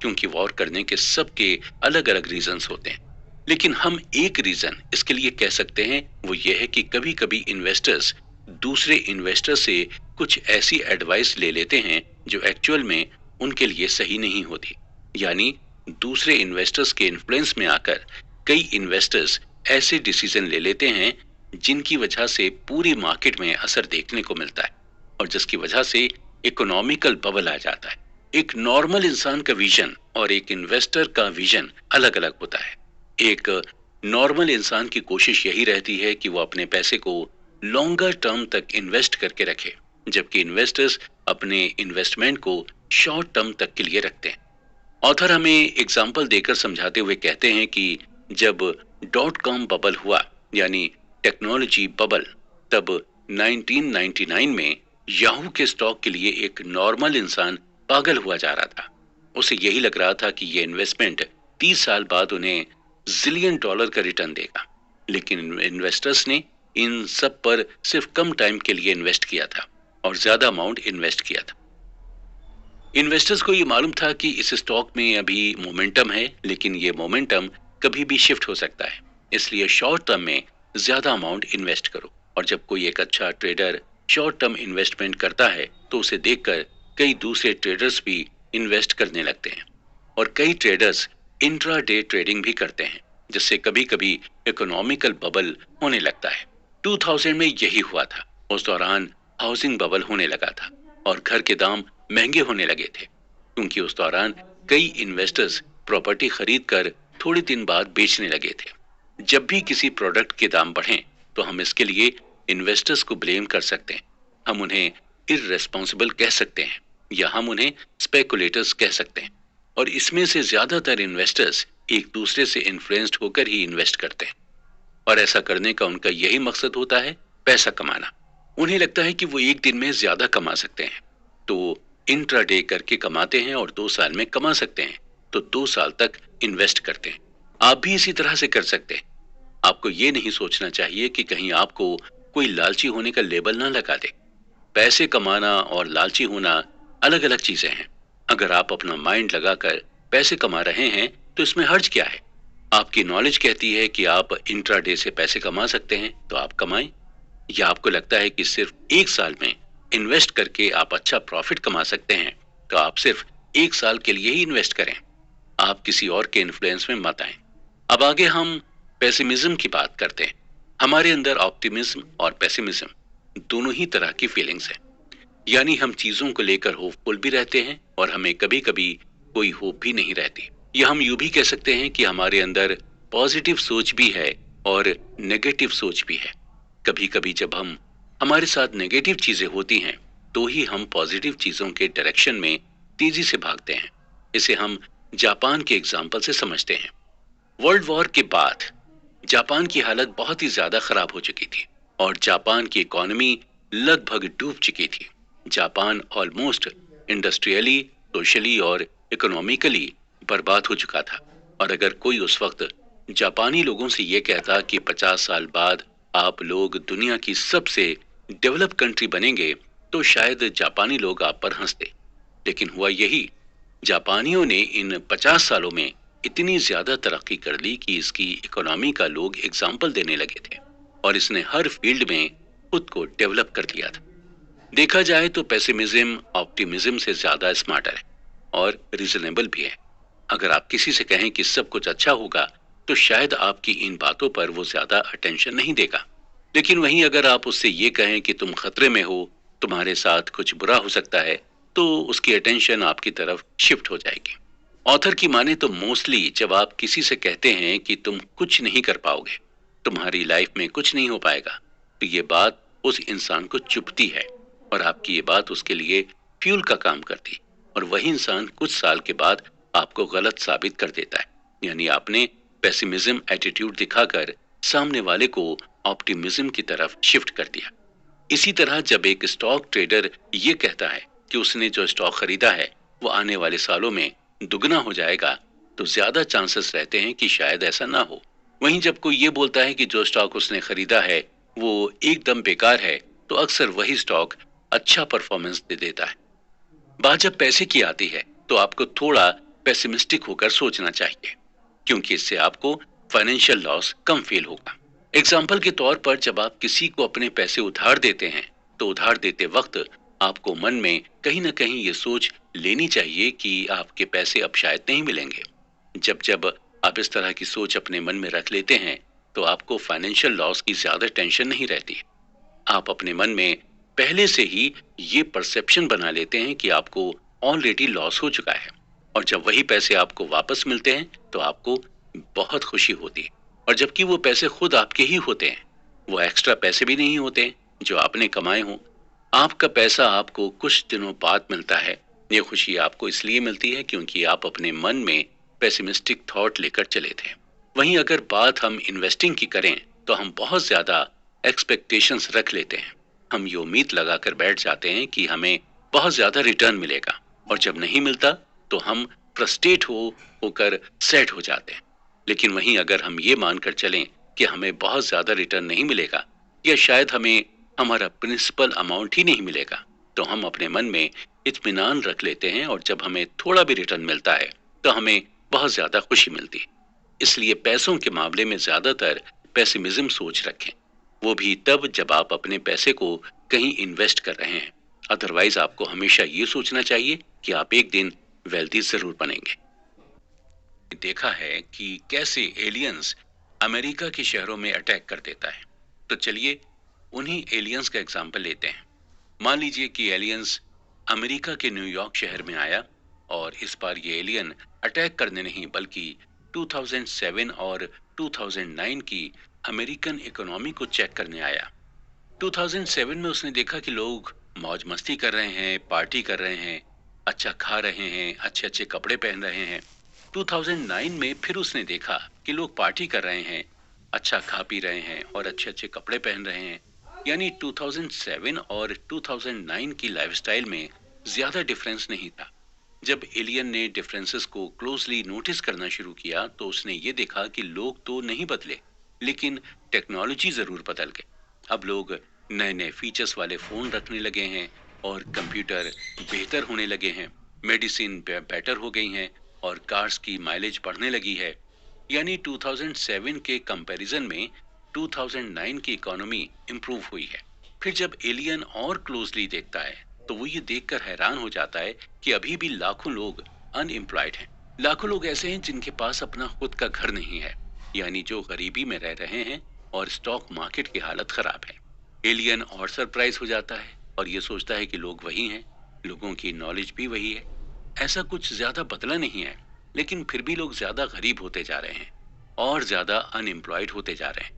क्योंकि वॉर करने के सबके अलग अलग रीजंस होते हैं। लेकिन हम एक रीजन इसके लिए कह सकते हैं, वो ये है कि कभी कभी इन्वेस्टर्स दूसरे इन्वेस्टर से कुछ ऐसी एडवाइस ले लेते हैं जो एक्चुअल में उनके लिए सही नहीं होती। यानी दूसरे इन्वेस्टर्स के इन्फ्लुएंस में आकर कई इन्वेस्टर्स ऐसे डिसीजन ले लेते हैं जिनकी वजह से पूरी मार्केट में असर देखने को मिलता है, और जिसकी वजह से इकोनॉमिकल बबल आ जाता है। एक नॉर्मल इंसान का विजन और एक इन्वेस्टर का विजन अलग अलग होता है। एक नॉर्मल इंसान की कोशिश यही रहती है कि वो अपने पैसे को लॉन्गर टर्म तक इन्वेस्ट करके रखे, जबकि इन्वेस्टर्स अपने इन्वेस्टमेंट को शॉर्ट टर्म तक के लिए रखते हैं। ऑथर हमें एग्जाम्पल देकर समझाते हुए कहते हैं कि जब .com बबल हुआ यानी टेक्नोलॉजी बबल, तब 1999 में याहू के स्टॉक के लिए एक नॉर्मल इंसान पागल हुआ जा रहा था। उसे यही लग रहा था कि यह इन्वेस्टमेंट 30 साल बाद उन्हें जिलियन डॉलर का रिटर्न देगा। लेकिन इन्वेस्टर्स ने इन सब पर सिर्फ कम टाइम के लिए इन्वेस्ट किया था और ज्यादा अमाउंट इन्वेस्ट किया था। इन्वेस्टर्स को ये मालूम था कि इस स्टॉक में अभी मोमेंटम है, लेकिन ये मोमेंटम कभी भी शिफ्ट हो सकता है। इसलिए शॉर्ट टर्म में ज्यादा अमाउंट इन्वेस्ट करो। और जब कोई एक अच्छा ट्रेडर शॉर्ट टर्म इन्वेस्टमेंट करता है तो उसे देखकर कई दूसरे ट्रेडर्स भी इन्वेस्ट करने लगते हैं। और कई ट्रेडर्स इंट्रा डे ट्रेडिंग भी करते हैं, जिससे कभी कभी इकोनॉमिकल बबल होने लगता है। 2000 में यही हुआ था। उस दौरान हाउसिंग बबल होने लगा था और घर के दाम महंगे होने लगे थे, क्योंकि उस दौरान कई इन्वेस्टर्स प्रॉपर्टी खरीद कर थोड़े दिन बाद बेचने लगे थे। जब भी किसी प्रोडक्ट के दाम बढ़ें तो हम इसके लिए इन्वेस्टर्स को ब्लेम कर सकते हैं। हम उन्हें इररेस्पॉन्सिबल कह सकते हैं या हम उन्हें स्पेकुलेटर्स कह सकते हैं। और इसमें से ज्यादातर इन्वेस्टर्स एक दूसरे से इन्फ्लुएंस्ड होकर ही इन्वेस्ट करते हैं और ऐसा करने का उनका यही मकसद होता है, पैसा कमाना। उन्हें लगता है कि वो एक दिन में ज्यादा कमा सकते हैं तो इंट्राडे करके कमाते हैं और 2 साल में कमा सकते हैं तो 2 साल तक इन्वेस्ट करते हैं। आप भी इसी तरह से कर सकते हैं। आपको ये नहीं सोचना चाहिए कि कहीं आपको कोई लालची होने का लेबल ना लगा दे। पैसे कमाना और लालची होना अलग अलग चीजें हैं। अगर आप अपना माइंड लगाकर पैसे कमा रहे हैं तो इसमें हर्ज क्या है? आपकी नॉलेज कहती है कि आप इंट्राडे से पैसे कमा सकते हैं तो आप कमाएं। या आपको लगता है कि सिर्फ 1 साल में इन्वेस्ट करके आप अच्छा प्रॉफिट कमा सकते हैं तो आप सिर्फ 1 साल के लिए ही इन्वेस्ट करें। आप किसी और के इन्फ्लुएंस में मत आए। अब आगे हम पेसिमिज्म की बात करते हैं। हमारे अंदर ऑप्टिमिज्म और पेसिमिज्म दोनों ही तरह की फीलिंग्स हैं। यानी हम चीजों को लेकर होपफुल भी रहते हैं और हमें कभी कभी कोई होप भी नहीं रहती। या हम यूं भी कह सकते हैं कि हमारे अंदर पॉजिटिव सोच भी है और नेगेटिव सोच भी है। कभी कभी जब हमारे साथ नेगेटिव चीजें होती हैं तो ही हम पॉजिटिव चीजों के डायरेक्शन में तेजी से भागते हैं। इसे हम जापान के एग्जाम्पल से समझते हैं। वर्ल्ड वॉर के बाद जापान की हालत बहुत ही ज्यादा खराब हो चुकी थी और जापान की इकोनॉमी लगभग डूब चुकी थी। जापान ऑलमोस्ट इंडस्ट्रियली, सोशली और इकोनॉमिकली बर्बाद हो चुका था। और अगर कोई उस वक्त जापानी लोगों से यह कहता कि 50 साल बाद आप लोग दुनिया की सबसे डेवलप कंट्री बनेंगे तो शायद जापानी लोग आप पर हंसते। लेकिन हुआ यही, जापानियों ने इन 50 सालों में इतनी ज्यादा तरक्की कर ली कि इसकी इकोनॉमी का लोग एग्जाम्पल देने लगे थे और इसने हर फील्ड में खुद को डेवलप कर लिया था। देखा जाए तो पेसिमिज्म ऑप्टिमिज्म से ज्यादा स्मार्टर है और रीजनेबल भी है। अगर आप किसी से कहें कि सब कुछ अच्छा होगा तो शायद आपकी इन बातों पर वो ज्यादा अटेंशन नहीं देगा। लेकिन वहीं अगर आप उससे ये कहें कि तुम खतरे में हो, तुम्हारे साथ कुछ बुरा हो सकता है, तो उसकी अटेंशन आपकी तरफ शिफ्ट हो जाएगी। ऑथर की माने तो मोस्टली जब आप किसी से कहते हैं कि तुम कुछ नहीं कर पाओगे, तुम्हारी लाइफ में कुछ नहीं हो पाएगा, तो ये बात उस इंसान को चुभती है और आपकी ये बात उसके लिए फ्यूल का काम करती और वही इंसान कुछ साल के बाद आपको गलत साबित कर देता है। यानी आपने पेसिमिज्म एटीट्यूड दिखाकर सामने वाले को ऑप्टिमिज्म की तरफ शिफ्ट कर दिया। इसी तरह जब एक स्टॉक ट्रेडर ये कहता है कि उसने जो स्टॉक खरीदा है वो आने वाले सालों में दुगना हो जाएगा, तो ज्यादा चांसेस रहते हैं कि शायद ऐसा ना हो। वहीं जब कोई ये बोलता है कि जो स्टॉक उसने खरीदा है वो एकदम बेकार है, तो अक्सर वही स्टॉक अच्छा परफॉर्मेंस दे देता है। बात जब पैसे की आती है तो आपको थोड़ा पेसिमिस्टिक होकर सोचना चाहिए, क्योंकि इससे आपको फाइनेंशियल लॉस कम फील होगा। एग्जाम्पल के तौर पर जब आप किसी को अपने पैसे उधार देते हैं तो उधार देते वक्त आपको मन में कहीं ना कहीं ये सोच लेनी चाहिए कि आपके पैसे अब शायद नहीं मिलेंगे। जब जब आप इस तरह की सोच अपने मन में रख लेते हैं तो आपको फाइनेंशियल लॉस की ज्यादा टेंशन नहीं रहती। आप अपने मन में पहले से ही ये परसेप्शन बना लेते हैं कि आपको ऑलरेडी लॉस हो चुका है और जब वही पैसे आपको वापस मिलते हैं तो आपको बहुत खुशी होती है। और जबकि वो पैसे खुद आपके ही होते हैं, वो एक्स्ट्रा पैसे भी नहीं होते जो आपने कमाए हों। आपका पैसा आपको कुछ दिनों बाद मिलता है। ये खुशी आपको इसलिए मिलती है क्योंकि आप अपने मन में पेसिमिस्टिक थॉट लेकर चले थे। वहीं अगर बात हम इन्वेस्टिंग की करें तो हम बहुत ज्यादा एक्सपेक्टेशंस रख लेते हैं। हम ये उम्मीद लगाकर बैठ जाते हैं कि हमें बहुत ज्यादा रिटर्न मिलेगा, और जब नहीं मिलता तो हम फ्रस्ट्रेट होकर सैड हो जाते हैं। लेकिन वहीं अगर हम ये मानकर चलें कि हमें बहुत ज्यादा रिटर्न नहीं मिलेगा, या शायद हमें हमारा प्रिंसिपल अमाउंट ही नहीं मिलेगा, तो हम अपने मन में इत्मीनान रख लेते हैं, और जब हमें थोड़ा भी रिटर्न मिलता है तो हमें बहुत ज्यादा खुशी मिलती है। इसलिए पैसों के मामले में ज्यादातर पेसिमिज्म सोच रखें, वो भी तब जब आप अपने पैसे को कहीं इन्वेस्ट कर रहे हैं। अदरवाइज आपको हमेशा ये सोचना चाहिए कि आप एक दिन वेल्दी जरूर बनेंगे। देखा है कि कैसे एलियंस अमेरिका के शहरों में अटैक कर देता है। तो चलिए उन्हीं एलियंस का एग्जाम्पल लेते हैं। मान लीजिए कि एलियंस अमेरिका के न्यूयॉर्क शहर में आया, और इस बार ये एलियन अटैक करने नहीं बल्कि 2007 और 2009 की अमेरिकन इकोनॉमी को चेक करने आया। 2007 में उसने देखा कि लोग मौज मस्ती कर रहे हैं, पार्टी कर रहे हैं, अच्छा खा रहे हैं, अच्छे अच्छे कपड़े पहन रहे हैं। 2009 में फिर उसने देखा कि लोग पार्टी कर रहे हैं, अच्छा खा पी रहे हैं और अच्छे अच्छे कपड़े पहन रहे हैं। यानी 2007 और 2009 की लाइफस्टाइल में ज्यादा डिफरेंस नहीं था। जब एलियन ने डिफरेंसेस को क्लोजली नोटिस करना शुरू किया तो उसने ये देखा कि लोग तो नहीं बदले, लेकिन टेक्नोलॉजी जरूर बदल गई। अब लोग नए नए फीचर्स वाले फोन रखने लगे हैं, और कंप्यूटर बेहतर होने लगे हैं, मेडिसिन बेटर हो गई हैं, और कार्स की माइलेज बढ़ने लगी है। यानी 2007 के कंपैरिजन में 2009 की इकोनॉमी इंप्रूव हुई है। फिर जब एलियन और क्लोजली देखता है तो वो ये देखकर हैरान हो जाता है कि अभी भी लाखों लोग अनएम्प्लॉयड हैं। लाखों लोग ऐसे हैं जिनके पास अपना खुद का घर नहीं है, यानी जो गरीबी में रह रहे हैं, और स्टॉक मार्केट की हालत खराब है। एलियन और सरप्राइज हो जाता है और ये सोचता है कि लोग वही हैं, लोगों की नॉलेज भी वही है, ऐसा कुछ ज्यादा बदला नहीं है, लेकिन फिर भी लोग ज्यादा गरीब होते जा रहे हैं और ज्यादा अनएम्प्लॉयड होते जा रहे हैं।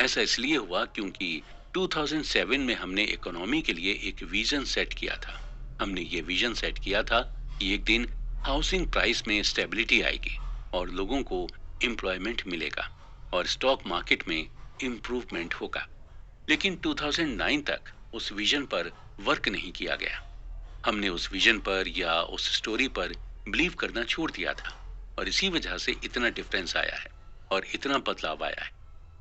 ऐसा इसलिए हुआ क्योंकि 2007 में हमने इकोनॉमी के लिए एक विजन सेट किया था। हमने ये विजन सेट किया था कि एक दिन हाउसिंग प्राइस में स्टेबिलिटी आएगी, और लोगों को एम्प्लॉयमेंट मिलेगा, और स्टॉक मार्केट में इम्प्रूवमेंट होगा। लेकिन 2009 तक उस विजन पर वर्क नहीं किया गया। हमने उस विजन पर या उस स्टोरी पर बिलीव करना छोड़ दिया था, और इसी वजह से इतना डिफरेंस आया है और इतना बदलाव आया है।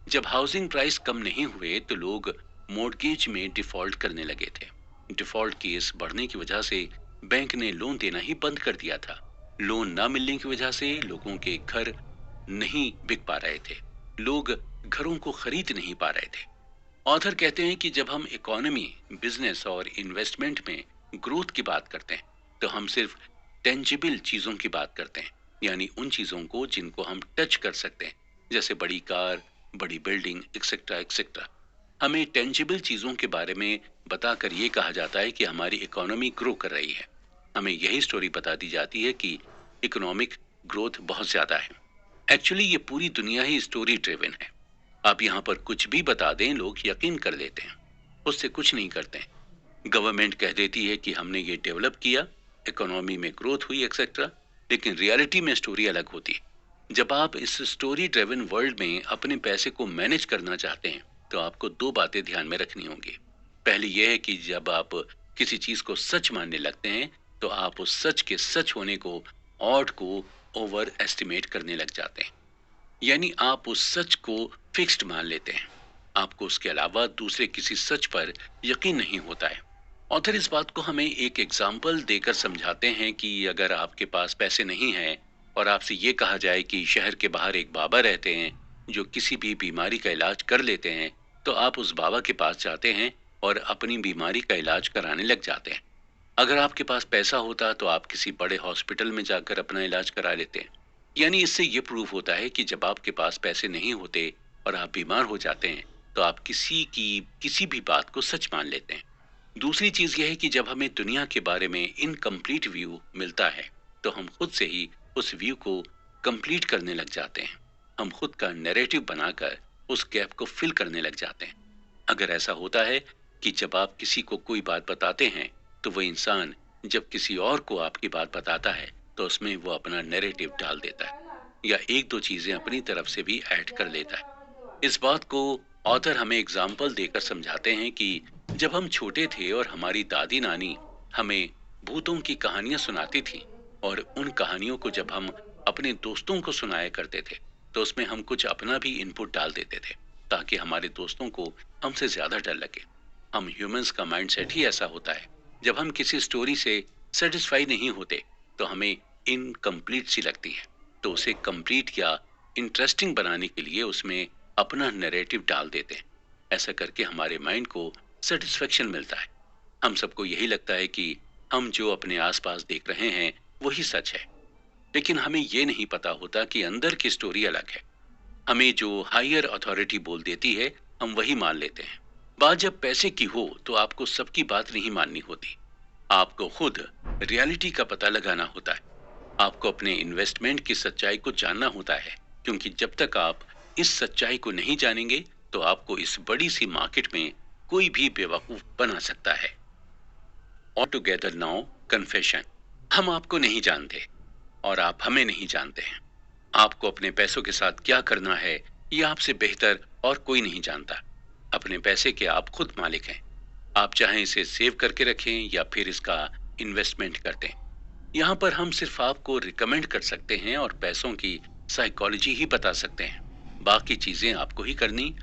जब हाउसिंग प्राइस कम नहीं हुए तो लोग मॉर्गेज में डिफॉल्ट करने लगे थे। डिफॉल्ट केस बढ़ने की वजह से बैंक ने लोन देना ही बंद कर दिया था। लोन ना मिलने की वजह से लोगों के घर नहीं बिक पा रहे थे, लोग घरों को खरीद नहीं पा रहे थे। ऑथर कहते हैं कि जब हम इकोनॉमी, बिजनेस और इन्वेस्टमेंट में ग्रोथ की बात करते हैं तो हम सिर्फ टेंजिबल चीजों की बात करते हैं, यानी उन चीजों को जिनको हम टच कर सकते हैं, जैसे बड़ी कार, बड़ी बिल्डिंग, एक्सेट्रा एक्सेट्रा। हमें टेंजिबल चीजों के बारे में बताकर ये कहा जाता है कि हमारी इकोनॉमी ग्रो कर रही है। हमें यही स्टोरी बता दी जाती है कि इकोनॉमिक ग्रोथ बहुत ज्यादा है। एक्चुअली ये पूरी दुनिया ही स्टोरी ड्रिवन है। आप यहाँ पर कुछ भी बता दें, लोग यकीन कर लेते हैं, उससे कुछ नहीं करते हैं। गवर्नमेंट कह देती है कि हमने ये डेवलप किया, इकोनॉमी में ग्रोथ हुई एक्सेट्रा, लेकिन रियलिटी में स्टोरी अलग होती है। जब आप इस स्टोरी ड्रिवन वर्ल्ड में अपने पैसे को मैनेज करना चाहते हैं तो आपको दो बातें ध्यान में रखनी होंगी। पहली यह है कि जब आप किसी चीज को सच मानने लगते हैं तो आप उस सच के सच होने को, ऑड को ओवर एस्टिमेट करने लग जाते हैं। यानी आप उस सच को फिक्स्ड मान लेते हैं, आपको उसके अलावा दूसरे किसी सच पर यकीन नहीं होता है। ऑथर इस बात को हमें एक एग्जाम्पल देकर समझाते हैं कि अगर आपके पास पैसे नहीं हैं और आपसे ये कहा जाए कि शहर के बाहर एक बाबा रहते हैं जो किसी भी बीमारी का इलाज कर लेते हैं, तो आप उस बाबा के पास जाते हैं और अपनी बीमारी का इलाज कराने लग जाते हैं। अगर आपके पास पैसा होता तो आप किसी बड़े हॉस्पिटल में जाकर अपना इलाज करा लेते हैं। यानी इससे ये प्रूफ होता है कि जब आपके पास पैसे नहीं होते और आप बीमार हो जाते हैं तो आप किसी की किसी भी बात को सच मान लेते हैं। दूसरी चीज यह है कि जब हमें दुनिया के बारे में इनकम्प्लीट व्यू मिलता है तो हम खुद से ही उस व्यू को कंप्लीट करने लग जाते हैं। हम खुद का नैरेटिव बनाकर उस गैप को फिल करने लग जाते हैं। अगर ऐसा होता है कि जब आप किसी को कोई बात बताते हैं तो वो इंसान जब किसी और को आपकी बात बताता है तो उसमें वो अपना नैरेटिव डाल देता है या एक दो चीजें अपनी तरफ से भी ऐड कर लेता है। इस बात को ऑथर हमें एग्जाम्पल देकर समझाते हैं कि जब हम छोटे थे और हमारी दादी नानी हमें भूतों की कहानियां सुनाती थी, और उन कहानियों को जब हम अपने दोस्तों को सुनाया करते थे, तो उसमें हम कुछ अपना भी इनपुट डाल देते थे ताकि हमारे दोस्तों को हमसे ज्यादा डर लगे। हम ह्यूमंस का माइंडसेट ही ऐसा होता है। जब हम किसी स्टोरी से सेटिस्फाई नहीं होते तो हमें इनकम्प्लीट सी लगती है, तो उसे कंप्लीट या इंटरेस्टिंग बनाने के लिए उसमें अपना नैरेटिव डाल देते हैं। ऐसा करके हमारे माइंड को सेटिस्फेक्शन मिलता है। हम सबको यही लगता है कि हम जो अपने आसपास देख रहे हैं वही सच है, लेकिन हमें ये नहीं पता होता कि अंदर की स्टोरी अलग है। हमें जो हायर अथॉरिटी बोल देती है हम वही मान लेते हैं। बात जब पैसे की हो तो आपको सबकी बात नहीं माननी होती। आपको खुद रियलिटी का पता लगाना होता है। आपको अपने इन्वेस्टमेंट की सच्चाई को जानना होता है, क्योंकि जब तक आप इस सच्चाई को नहीं जानेंगे तो आपको इस बड़ी सी मार्केट में कोई भी बेवकूफ बना सकता है। All together now confession. हम आपको नहीं जानते और आप हमें नहीं जानते हैं। आपको अपने पैसों के साथ क्या करना है ये आपसे बेहतर और कोई नहीं जानता। अपने पैसे के आप खुद मालिक हैं। आप चाहें इसे सेव करके रखें या फिर इसका इन्वेस्टमेंट कर दें। यहाँ पर हम सिर्फ आपको रिकमेंड कर सकते हैं और पैसों की साइकोलॉजी ही बता सकते हैं। बाकी चीजें आपको ही करनी,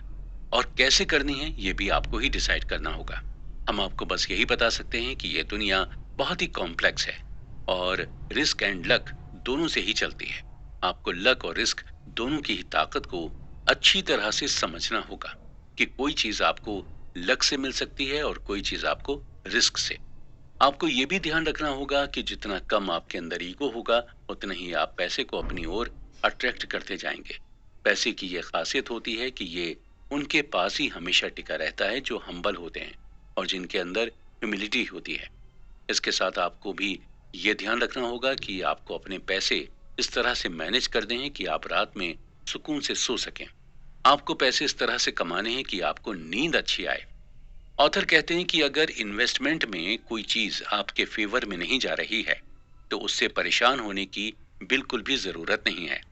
और कैसे करनी है ये भी आपको ही डिसाइड करना होगा। हम आपको बस यही बता सकते हैं कि ये दुनिया बहुत ही कॉम्प्लेक्स है और रिस्क एंड लक दोनों से ही चलती है। आपको लक और रिस्क दोनों की ही ताकत को अच्छी तरह से समझना होगा कि कोई चीज आपको लक से मिल सकती है और कोई चीज आपको रिस्क से। आपको ये भी ध्यान रखना होगा कि जितना कम आपके अंदर ईगो होगा उतना ही आप पैसे को अपनी ओर अट्रैक्ट करते जाएंगे। पैसे की ये खासियत होती है कि ये उनके पास ही हमेशा टिका रहता है जो हम्बल होते हैं और जिनके अंदर ह्यूमिलिटी होती है। इसके साथ आपको भी ये ध्यान रखना होगा कि आपको अपने पैसे इस तरह से मैनेज कर दें कि आप रात में सुकून से सो सकें। आपको पैसे इस तरह से कमाने हैं कि आपको नींद अच्छी आए। ऑथर कहते हैं कि अगर इन्वेस्टमेंट में कोई चीज आपके फेवर में नहीं जा रही है तो उससे परेशान होने की बिल्कुल भी जरूरत नहीं है।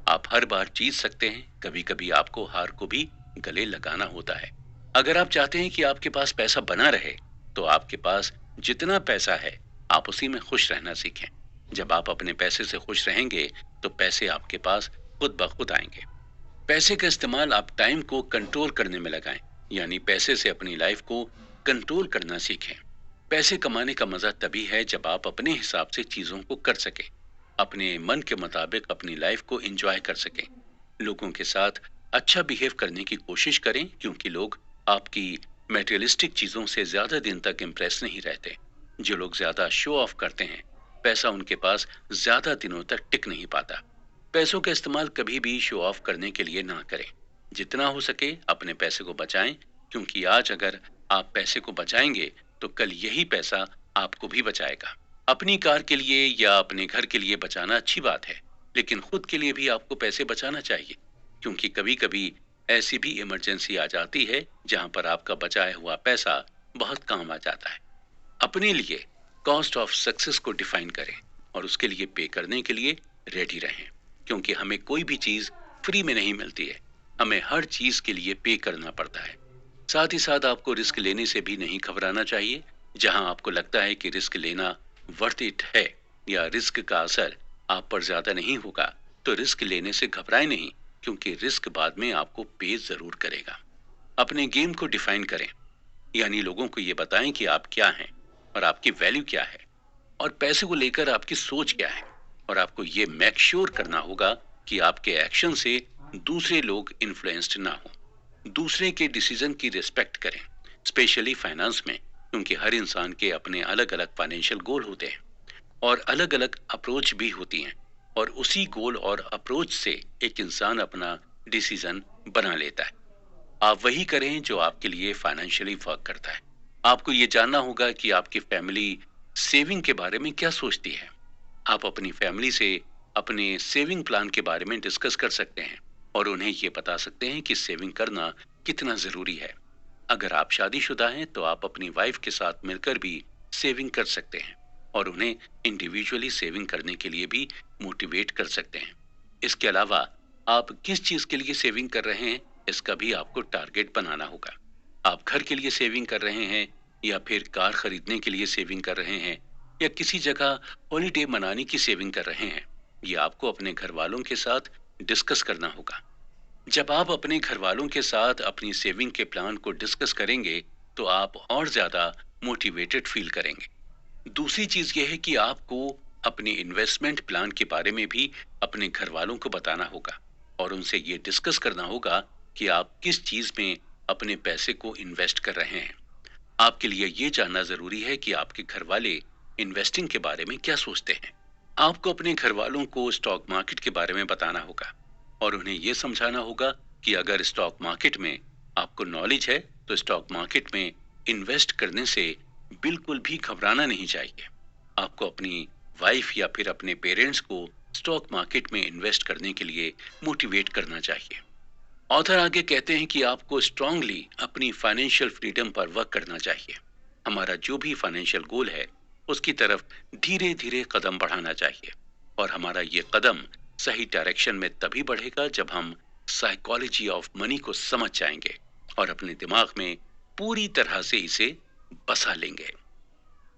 आप हर बार जीत सकते हैं, कभी कभी आपको हार को भी गले लगाना होता है। अगर आप चाहते हैं कि आपके पास पैसा बना रहे तो आपके पास जितना पैसा है आप उसी में खुश रहना सीखें। जब आप अपने पैसे से खुश रहेंगे तो पैसे आपके पास खुद ब खुद आएंगे। पैसे का इस्तेमाल आप टाइम को कंट्रोल करने में लगाएं, यानी पैसे से अपनी लाइफ को कंट्रोल करना सीखें। पैसे कमाने का मजा तभी है जब आप अपने हिसाब से चीजों को कर सकें, अपने मन के मुताबिक अपनी लाइफ को एंजॉय कर सकें। लोगों के साथ अच्छा बिहेव करने की कोशिश करें, क्योंकि लोग आपकी मटेरियलिस्टिक चीजों से ज्यादा दिन तक इम्प्रेस नहीं रहते। जो लोग ज्यादा शो ऑफ करते हैं पैसा उनके पास ज्यादा दिनों तक टिक नहीं पाता। पैसों का इस्तेमाल कभी भी शो ऑफ करने के लिए ना करें। जितना हो सके अपने पैसे को बचाएं, क्योंकि आज अगर आप पैसे को बचाएंगे तो कल यही पैसा आपको भी बचाएगा। अपनी कार के लिए या अपने घर के लिए बचाना अच्छी बात है, लेकिन खुद के लिए भी आपको पैसे बचाना चाहिए, क्योंकि कभी कभी ऐसी भी इमरजेंसी आ जाती है जहां पर आपका बचाया हुआ पैसा बहुत काम आ जाता है। अपने लिए कॉस्ट ऑफ सक्सेस को डिफाइन करें और उसके लिए पे करने के लिए रेडी रहें, क्योंकि हमें कोई भी चीज फ्री में नहीं मिलती है। हमें हर चीज के लिए पे करना पड़ता है। साथ ही साथ आपको रिस्क लेने से भी नहीं घबराना चाहिए। जहां आपको लगता है कि रिस्क लेना वर्थ इट है या रिस्क का असर आप पर ज्यादा नहीं होगा, तो रिस्क लेने से घबराएं नहीं, क्योंकि रिस्क बाद में आपको पे जरूर करेगा। अपने गेम को डिफाइन करें, यानी लोगों को ये बताएं कि आप क्या हैं और आपकी वैल्यू क्या है और पैसे को लेकर आपकी सोच क्या है। और आपको ये मेक श्योर करना होगा कि आपके एक्शन से दूसरे लोग इन्फ्लुएंस्ड ना हो। दूसरे के डिसीजन की रिस्पेक्ट करें, स्पेशली फाइनेंस में, क्योंकि हर इंसान के अपने अलग अलग फाइनेंशियल गोल होते हैं और अलग अलग अप्रोच भी होती हैं, और उसी गोल और अप्रोच से एक इंसान अपना डिसीजन बना लेता है। आप वही करें जो आपके लिए फाइनेंशियली वर्क करता है। आपको ये जानना होगा कि आपकी फैमिली सेविंग के बारे में क्या सोचती है। आप अपनी फैमिली से अपने सेविंग प्लान के बारे में डिस्कस कर सकते हैं और उन्हें ये बता सकते हैं कि सेविंग करना कितना जरूरी है। अगर आप शादीशुदा हैं तो आप अपनी वाइफ के साथ मिलकर भी सेविंग कर सकते हैं और उन्हें इंडिविजुअली सेविंग करने के लिए भी मोटिवेट कर सकते हैं। इसके अलावा आप किस चीज के लिए सेविंग कर रहे हैं इसका भी आपको टारगेट बनाना होगा। आप घर के लिए सेविंग कर रहे हैं या फिर कार खरीदने के लिए सेविंग कर रहे हैं या किसी जगह हॉलिडे मनाने की सेविंग कर रहे हैं, ये आपको अपने घर वालों के साथ डिस्कस करना होगा। जब आप अपने घर वालों के साथ अपनी सेविंग के प्लान को डिस्कस करेंगे, तो आप और ज्यादा मोटिवेटेड फील करेंगे। दूसरी चीज यह है कि आपको अपने इन्वेस्टमेंट प्लान के बारे में भी अपने घर वालों को बताना होगा और उनसे ये डिस्कस करना होगा कि आप किस चीज में अपने पैसे को इन्वेस्ट कर रहे हैं। आपके लिए ये जानना जरूरी है कि आपके घर वाले इन्वेस्टिंग के बारे में क्या सोचते हैं। आपको अपने घर वालों को स्टॉक मार्केट के बारे में बताना होगा और उन्हें यह समझाना होगा कि अगर स्टॉक मार्केट में आपको नॉलेज है, तो स्टॉक मार्केट में इन्वेस्ट करने से बिल्कुल भी घबराना नहीं चाहिए। आपको अपनी वाइफ या फिर अपने पेरेंट्स को स्टॉक मार्केट में इन्वेस्ट करने के लिए मोटिवेट करना चाहिए। ऑथर आगे कहते हैं कि आपको स्ट्रांगली अपनी फाइनेंशियल फ्रीडम पर वर्क करना चाहिए। हमारा जो भी फाइनेंशियल गोल है, उसकी तरफ धीरे धीरे कदम बढ़ाना चाहिए और हमारा ये कदम सही डायरेक्शन में तभी बढ़ेगा जब हम साइकोलॉजी ऑफ मनी को समझ जाएंगे और अपने दिमाग में पूरी तरह से इसे बसा लेंगे।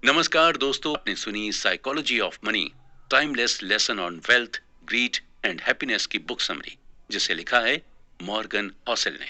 नमस्कार दोस्तों, आपने सुनी psychology of money, timeless lesson on wealth, greed and happiness की बुक समरी, जिसे लिखा है मॉर्गन हॉसेल ने।